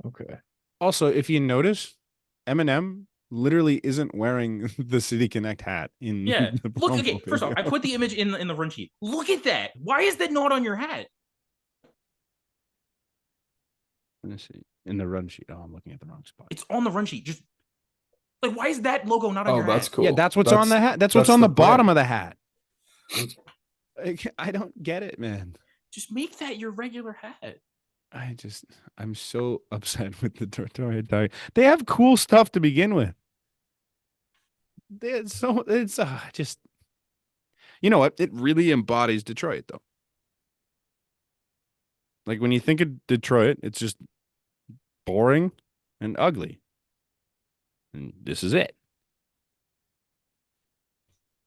Okay. Also, if you notice, Eminem literally isn't wearing the City Connect hat in Yeah, the look. promo Okay, first off, I video. put the image in the run sheet. Look at that. Why is that not on your hat? Let's see. In the run sheet. Oh, I'm looking at the wrong spot. It's on the run sheet. Just like, why is that logo not on Oh, your that's hat? cool. Yeah, that's what's on the hat. That's what's that's on the bottom brim. of the hat. I don't get it, man. Just make that your regular hat. I'm so upset with the Detroit Tigers. They have cool stuff to begin with. It's just, you know what? It really embodies Detroit, though. Like when you think of Detroit, it's just boring and ugly. And this is it.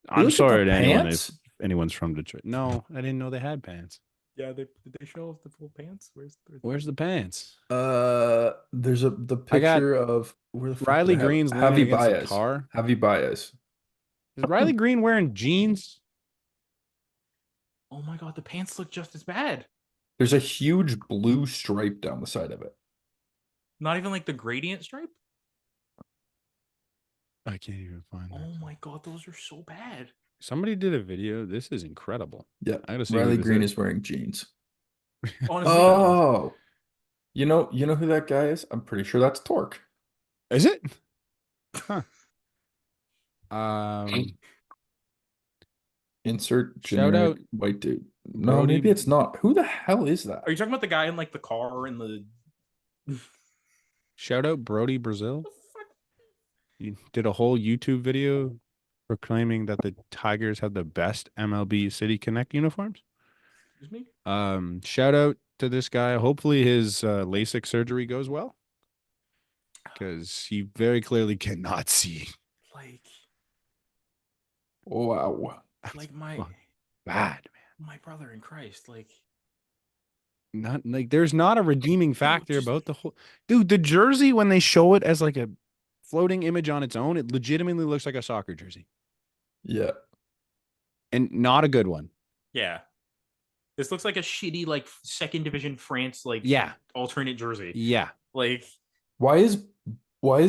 I'm Look at the sorry to anyone if pants. anyone's from Detroit. No, I didn't know they had pants. Yeah, did they show off the full pants? Where's the pants? There's the I got picture of where the fuck Riley did I have Green's leaning Javi against a Baez. car. Javi Baez. Is Riley Green wearing jeans? Oh my god, the pants look just as bad. There's a huge blue stripe down the side of it. Not even like the gradient stripe. I can't even find that. Oh my god, those are so bad. Somebody did a video. This is incredible. Yeah, I gotta see Riley who this Green is. is wearing jeans. Honestly, Oh, you know who that guy is? I'm pretty sure that's Torque. Is it? Huh. Um, Insert Shout generic out white dude. No, Brody- maybe it's not. Who the hell is that? are you talking about the guy in like the car and the? shout out Brody Brazil. He did a whole YouTube video proclaiming that the Tigers have the best MLB City Connect uniforms. Excuse me. Shout out to this guy. Hopefully his LASIK surgery goes well, because he very clearly cannot see. Like, Wow. like my Bad, man. my brother in Christ. Like, Not like there's not a redeeming factor just- about the whole dude. The jersey, when they show it as like a floating image on its own, it legitimately looks like a soccer jersey, Yeah. and not a good one. yeah, this looks like a shitty like second division France like Yeah, alternate jersey. yeah. Like, Why is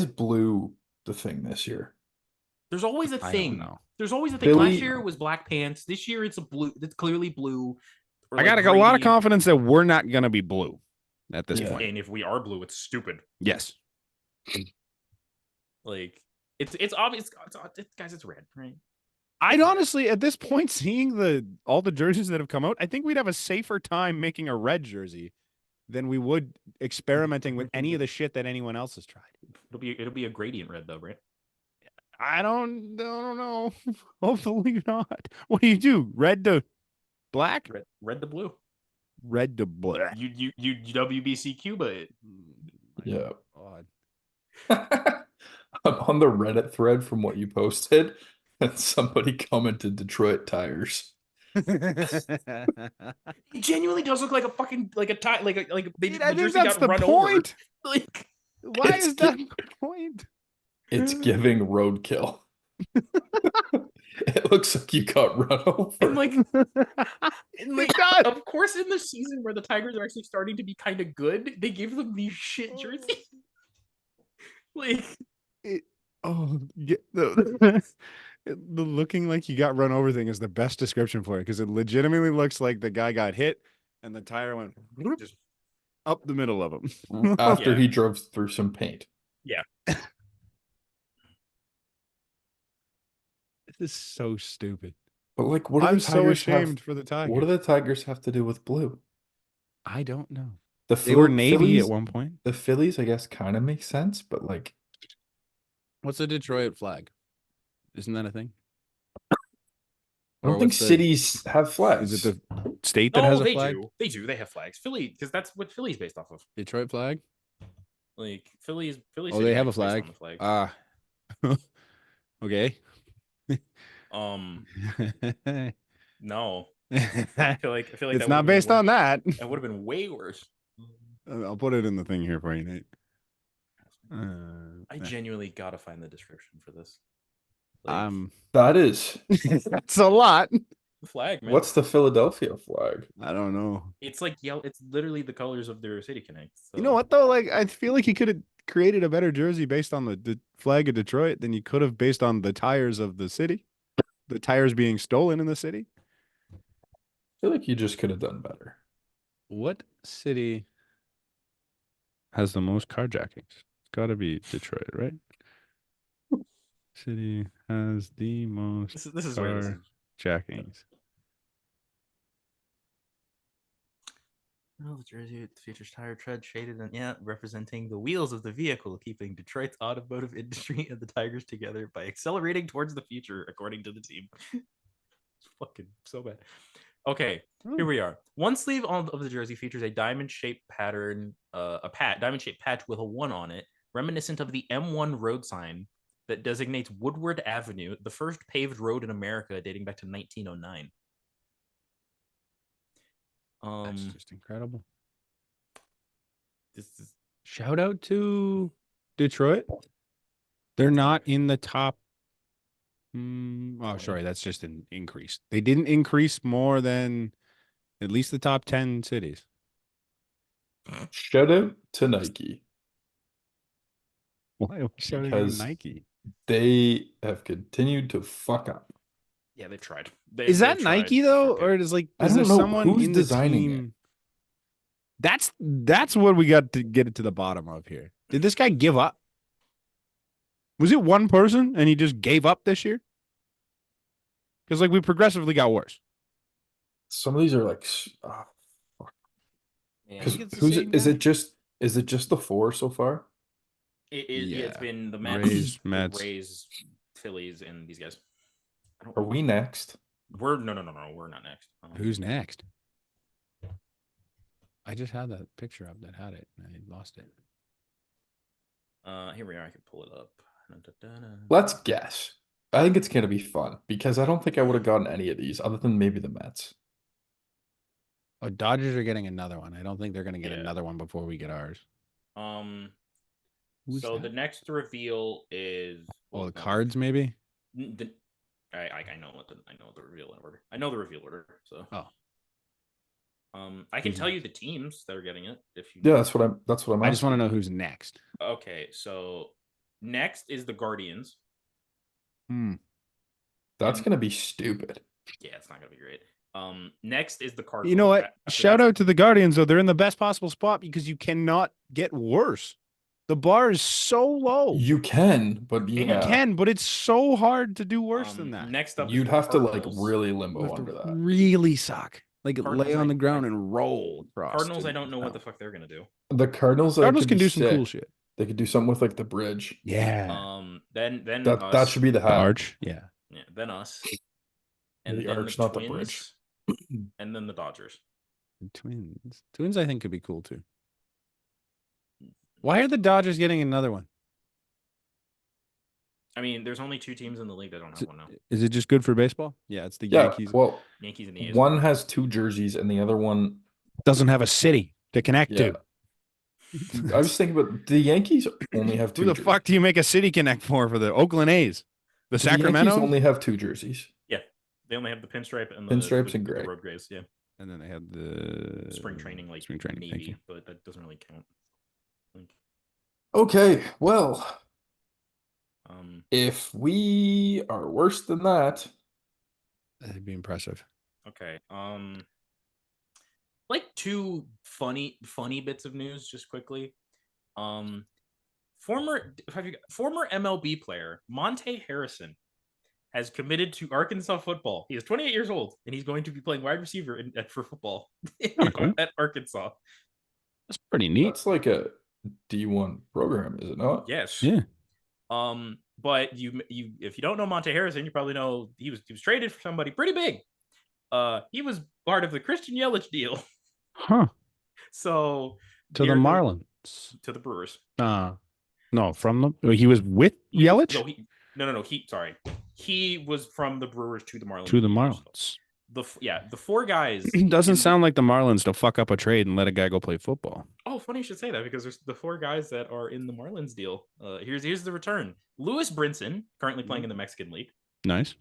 blue the thing this year? there's always a I thing. don't know. There's always a thing. Billy- Last year it was black pants. This year it's a blue. It's clearly blue. Or I got like a lot of gray. confidence that we're not gonna be blue at this Yeah. point. And if we are blue, it's stupid. Yes. Like, it's obvious, guys. It's red, right? I'd honestly, at this point, seeing all the jerseys that have come out, I think we'd have a safer time making a red jersey than we would experimenting with any of the shit that anyone else has tried. It'll be a gradient red though, right? I don't know. Hopefully not. What do? Red to black? Red to blue. Red to black. You WBC Cuba it. Yeah. God. I'm on the Reddit thread from what you posted, and somebody commented Detroit tires. It genuinely does look like a fucking like a tie like they Dude, the I think jersey that's got the run point. over. Like, Why It's is that the point? It's giving roadkill. It looks like you got run over. and like It does. of course in the season where the Tigers are actually starting to be kind of good, they give them these shit jerseys. Like, The looking like you got run over thing is the best description for it because it legitimately looks like the guy got hit and the tire went just up the middle of him. After Yeah. he drove through some paint. yeah. This is so stupid. But like, what do the I'm so Tigers have? ashamed for the What do Tigers. the Tigers have to do with blue? I don't know. The They were Phil- Navy at Phillies, one point. the Phillies, I guess, kind of makes sense, but like, What's the Detroit flag? Isn't that a thing? I don't Or think what's the? cities have flags. Is it the state that Oh, has a they flag? do. They do. They have flags. Philly, because that's what Philly's based off of. Detroit flag? Like Philly Oh, they have a is based on flag. the flag. Ah, okay. No. I feel like It's that not would've been based on that. That would have been way worse. I'll put it in the thing here for you, Nate. I genuinely gotta find the description for this. Like, That is. That's a lot. the flag, man. What's the Philadelphia flag? I don't know. It's like yellow. It's literally the colors of their City Connect. So. You know what though? Like I feel like he could have created a better jersey based on the flag of Detroit than you could have based on the tires of the city. The tires being stolen in the city. I feel like you just could have done better. What city has the most carjackings? It's got to be Detroit, right? City has the most This is where this is. carjackings. Oh, the jersey features tire tread shaded and representing the wheels of the vehicle, keeping Detroit's automotive industry and the Tigers together by accelerating towards the future, according to the team. It's fucking so bad. Okay, here we are. One sleeve of the jersey features a diamond-shaped pattern, diamond-shaped patch with a 1 on it, reminiscent of the M1 road sign that designates Woodward Avenue, the first paved road in America dating back to 1909. That's just incredible. This is Shout out to Detroit. They're not in the top. Oh, sorry. That's just an increase. They didn't increase more than at least the top 10 cities. Shout out to Nike. Why are we shouting out Because Nike? they have continued to fuck up. yeah, they've tried. Is that Nike though, or is like I is don't there know someone who's in the designing team? That's what we got to get it to the bottom of here. Did this guy give up? Was it one person and he just gave up this year? Because like we progressively got worse. Some of these are like, Yeah. because think it's the who's same it? Is guy. it just the 4 so far? It's Yeah. been the Rays, the Mets. Rays, Phillies, and these guys. Are we next? We're no, we're not next. Who's next? I just had that picture up that had it and I lost it. Here we are. I can pull it up. Let's guess. I think it's gonna be fun because I don't think I would have gotten any of these other than maybe the Mets. Oh, Dodgers are getting another one. I don't think they're going to get Yeah. another one before we get ours. Who's So that? the next reveal is Oh, the Cards maybe. I know the reveal order. I know the reveal order. So Oh. I can Who's tell you next? the teams that are getting it if you. Yeah, that's what I'm I just want to asking. know who's next. Okay, so next is the Guardians. That's gonna be stupid. Yeah, it's not gonna be great. Next is the Cardinals. You know what? After Shout that's- out to the Guardians though. They're in the best possible spot because you cannot get worse. The bar is so low. You can, but You yeah, can, but it's so hard to do worse than that. Next up, you'd is the have to like Cardinals. really You limbo have to under that. really suck. Like Cardinals, lay on I- the ground and roll across. Cardinals. to I don't know what the hell. fuck they're gonna do. The Cardinals, Cardinals could can be do some cool sick. shit. They could do something with like the bridge. Yeah. Then That us. should be the The hat. arch. Yeah. Yeah, then us. The And then arch, the not the Twins, bridge. and then the Dodgers. The Twins. Twins I think could be cool too. Why are the Dodgers getting another one? I mean, there's only 2 teams in the league that don't have one now. Is it just good for baseball? Yeah, it's the Yeah, Yankees. well, Yankees and the A's. one has 2 jerseys and the other one, Doesn't have a city to connect yeah. to. I was thinking, but the Yankees only have 2 Who the jerseys. fuck do you make a city connect for the Oakland A's? The The Yankees Sacramento? only have 2 jerseys. Yeah, they only have the pinstripe and the Pinstripes and the gray. road grays. Yeah, And then they had the spring training, like spring training. Thank maybe, you. but that doesn't really count. Like, Okay, well, If we are worse than that, That'd be impressive. Okay. Like two funny bits of news just quickly. Um, former MLB player Monte Harrison has committed to Arkansas football. He is 28 years old, and he's going to be playing wide receiver for football Oh, cool. at Arkansas. That's pretty neat. that's like a D1 program, is it not? Yes. Yeah. But you if you don't know Monte Harrison, you probably know he was traded for somebody pretty big. He was part of the Christian Yelich deal. Huh. So To the Marlins. To the Brewers. No, from the he was with Yelich? No. He was from the Brewers to the Marlins. To the Marlins. The four guys. Doesn't sound like the Marlins to fuck up a trade and let a guy go play football. Oh, funny you should say that, because there's the four guys that are in the Marlins deal. Here's the return. Lewis Brinson, currently playing in the Mexican League. Nice.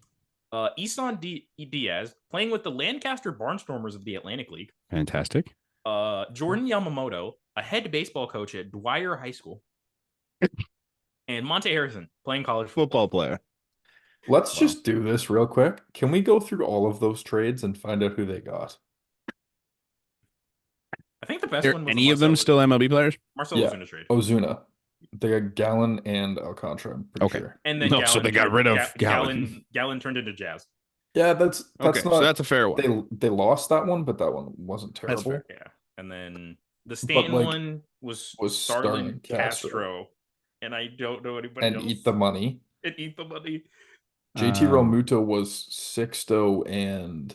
Isan Diaz, playing with the Lancaster Barnstormers of the Atlantic League. Fantastic. Jordan Yamamoto, a head baseball coach at Dwyer High School. And Monte Harrison, playing college Football player. Let's just do this real quick. Can we go through all of those trades and find out who they got? I think the best one was any of them still MLB players? Marcelo Ozuna trade. Ozuna. They got Gallon and Alcantara, I'm pretty sure. And then so they got rid of Gallon. Gallon turned into Jazz. Yeah, that's Okay, not. so that's a fair one. They lost that one, but that one wasn't terrible. That's fair, yeah. And then the Stanton one was Starlin Castro. And I don't know anybody else. And eat the money. JT Realmuto was Sixto and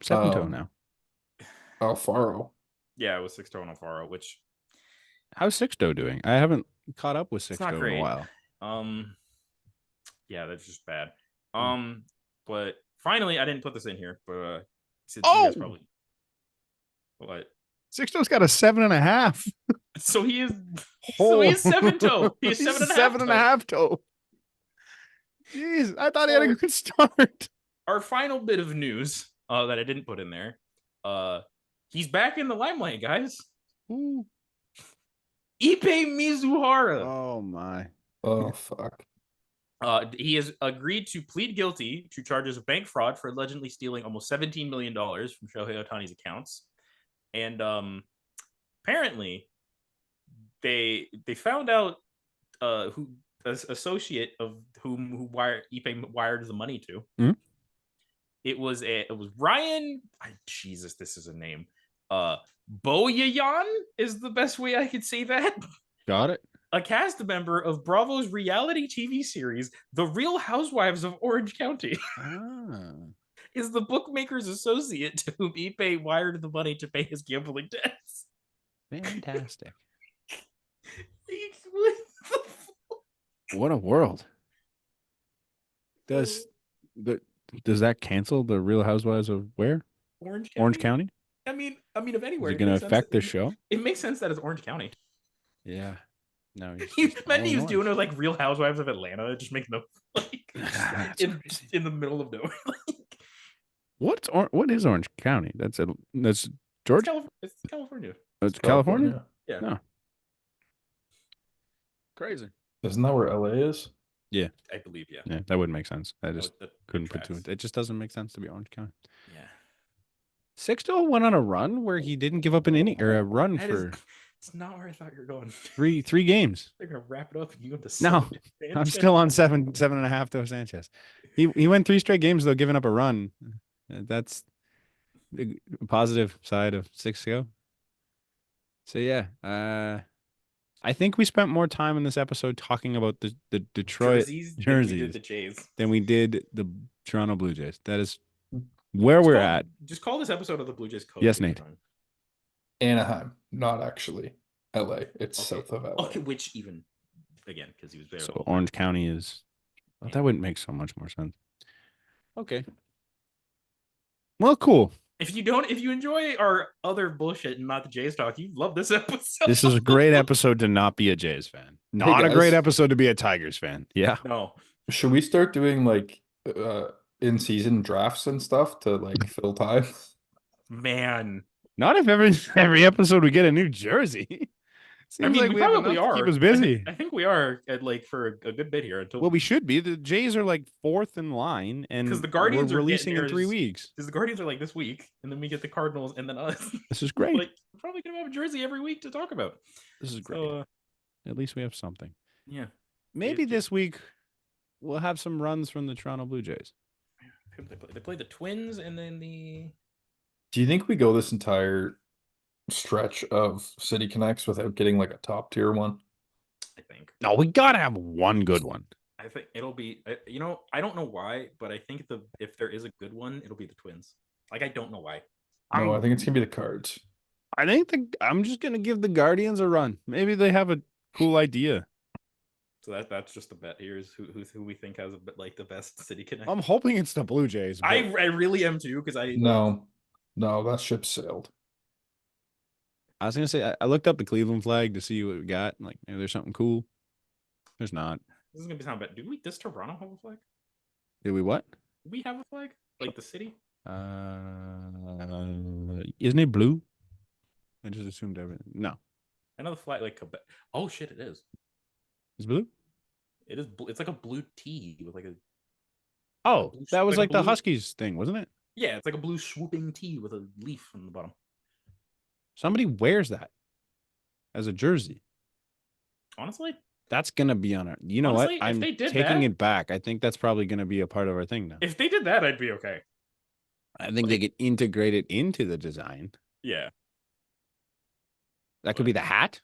Sexto now. Alfaro. Yeah, it was Sixto and Alfaro, which how's Sixto doing? I haven't caught up with Sixto in a while. Yeah, that's just bad. But finally, I didn't put this in here, but probably what? Sixto's got a 7.5. So he is. So he's 7-toe. He's 7.5 toe. Jeez, I thought he had a good start. Our final bit of news that I didn't put in there. He's back in the limelight, guys. Ooh. Ipe Mizuhara. Oh my. Oh fuck. He has agreed to plead guilty to charges of bank fraud for allegedly stealing almost $17 million from Shohei Ohtani's accounts. And apparently they found out who associate of who Ipe wired the money to. Mm-hmm. It was Ryan. Jesus, this is a name. Boyayan is the best way I could say that. Got it. A cast member of Bravo's reality TV series, The Real Housewives of Orange County, is the bookmaker's associate to whom Ipe wired the money to pay his gambling debts. Fantastic. What a world. Does that cancel the Real Housewives of where? Orange County? I mean, of anywhere. Is it going to affect the show? It makes sense that it's Orange County. Yeah. No. He was doing it like Real Housewives of Atlanta. It just makes no in the middle of nowhere. What is Orange County? That's Georgia. It's California. It's California. Yeah. No. Crazy. Isn't that where LA is? Yeah. I believe, yeah. Yeah, that wouldn't make sense. I just couldn't put it. It just doesn't make sense to be Orange County. Yeah. Sixto went on a run where he didn't give up an inning or a run for. It's not where I thought you were going. Three games. They're gonna wrap it up and you go to No. I'm still on 7.5 to Sanchez. He went 3 straight games though, giving up a run. That's the positive side of Sixto. So yeah, I think we spent more time in this episode talking about the Detroit jerseys than we did the Toronto Blue Jays. That is where we're at. Just call this episode of the Blue Jays Code. Yes, Nate. Anaheim, not actually LA. It's south of LA. Okay, which even again because he was there. So Orange County is. Well, that wouldn't make so much more sense. Okay. Well, cool. If you enjoy our other bullshit and not the Jays talk, you love this episode. This is a great episode to not be a Jays fan. Not a great episode to be a Tigers fan. Yeah. No. Should we start doing like in-season drafts and stuff to like fill time? Man. Not if every episode we get a new jersey. Seems like we we have probably enough to keep are. us busy. I think we are at like for a good bit here until Well, we should be. The Jays are like 4th in line, because and the we're Guardians are getting releasing in theirs. 3 weeks. Because the Guardians are like this week, and then we get the Cardinals, and then us. This is great. Like we're probably gonna have a jersey every week to talk about. This is great. So At least we have something. yeah, Maybe this week we'll have some runs from the Toronto Blue Jays. they play the Twins, and then the. Do you think we go this entire stretch of City Connects without getting like a top tier one? I think. No, we gotta have one good one. I think it'll be. I don't know why, but I think if there is a good one, it'll be the Twins. Like I don't know why. No, I think it's gonna be the Cards. I think I'm just gonna give the Guardians a run. Maybe they have a cool idea. So that's just the bet here is who we think has a bit like the best City Connect. I'm hoping it's the Blue Jays. But... I really am too because I No, that ship sailed. I was gonna say I looked up the Cleveland flag to see what we got. Like maybe there's something cool. There's not. This is gonna be sound bad. Does Toronto have a flag? Did we what? Do we have a flag? Like the city? Isn't it blue? I just assumed everything. No, I know the flag like Quebec. Oh shit, it is. it's blue. It is. It's like a blue T with like a. Oh, blue- that was like a like the blue- Huskies thing, wasn't it? Yeah, it's like a blue swooping T with a leaf on the bottom. Somebody wears that as a jersey. Honestly, That's gonna be on it. You know Honestly, if what? I'm they did taking that- it back. I think that's probably gonna be a part of our thing now. if they did that, I'd be okay. I think they could integrate it into the design. Yeah. That could be the hat.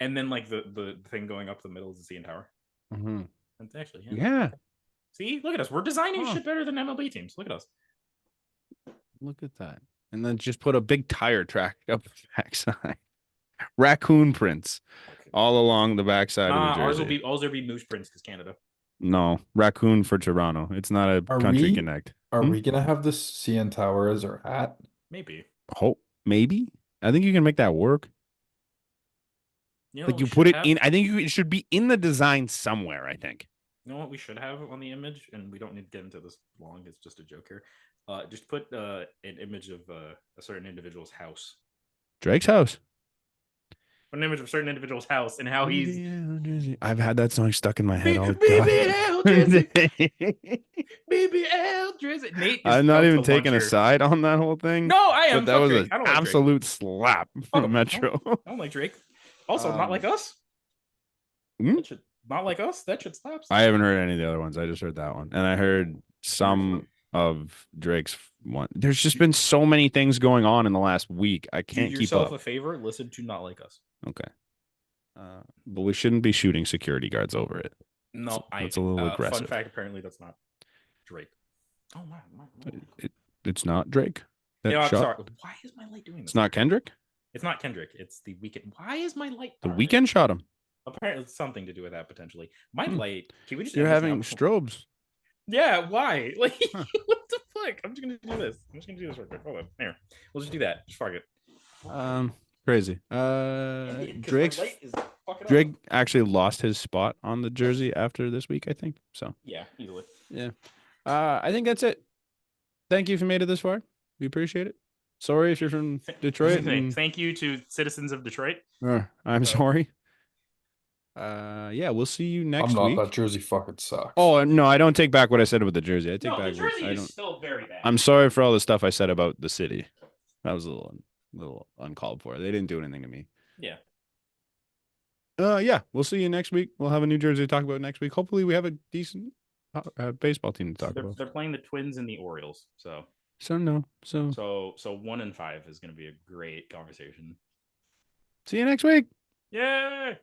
And then like the thing going up the middle is the CN Tower. Mm-hmm. That's actually Yeah. See, look at us. We're designing Huh. shit better than MLB teams. Look at us. Look at that. And then just put a big tire track up the backside. Raccoon prints all along the backside of the jersey. ours will be moose prints because Canada. No, raccoon for Toronto. It's not a Are country we- connect. Are we gonna have this CN Tower as our hat? Maybe. Hope maybe. I think you can make that work. You know Like what you we put should it have? in. I think it should be in the design somewhere. I think. You know what we should have on the image, and we don't need to get into this long. It's just a joke here. Just put an image of a certain individual's house. Drake's house. Put an image of a certain individual's house and how he's BBL jersey. I've had that song stuck in my head all BBL jersey. day. BBL Drizzy. Nate. Is I'm not about even to taking a lunch here. side on that whole thing. No, I am. But that Fuck was Drake. an I don't like Drake. absolute slap Oh, from Metro. I don't like Drake. Also, not like us. Hmm? That should, not like us. That should slap. I haven't heard any of the other ones. I just heard that one. And I heard some of Drake's one. There's just been so many things going on in the last week. I Do can't keep yourself up. a favor. Listen to not like us. Okay. But we shouldn't be shooting security guards over it. No, That's a little Fun aggressive. fact: apparently, that's not Drake. Oh my. It's not Drake. That Yeah, I'm shot? sorry. Why is my light doing this? It's not Kendrick. It's not Kendrick. It's the Weekend. Why is my light? The darn it. Weekend shot him. Apparently, it's something to do with that potentially. My light. Can we just? You're end this having now? strobes. Yeah. Why? Like, Huh. what the fuck? I'm just gonna do this. I'm just gonna do this real quick. Hold on. Here. We'll just do that. Just fuck it. Crazy. 'Cause my Drake's light is fucking up. Drake actually lost his spot on the jersey after this week, I think. So Yeah, easily. I think that's it. Thank you if you made it this far. We appreciate it. Sorry if you're from Detroit. and- Thank you to citizens of Detroit. I'm sorry. Yeah, we'll see you next I'm not. week. That jersey fucking sucks. Oh no, I don't take back what I said about the jersey. I take No, the back. jersey I is don't. still very bad. I'm sorry for all the stuff I said about the city. That was a little uncalled for. They didn't do anything to me. Yeah. Yeah, we'll see you next week. We'll have a new jersey to talk about next week. Hopefully, we have a decent baseball team to talk about. They're playing the Twins and the Orioles, so So 1 and 5 is going to be a great conversation. see you next week. Yay!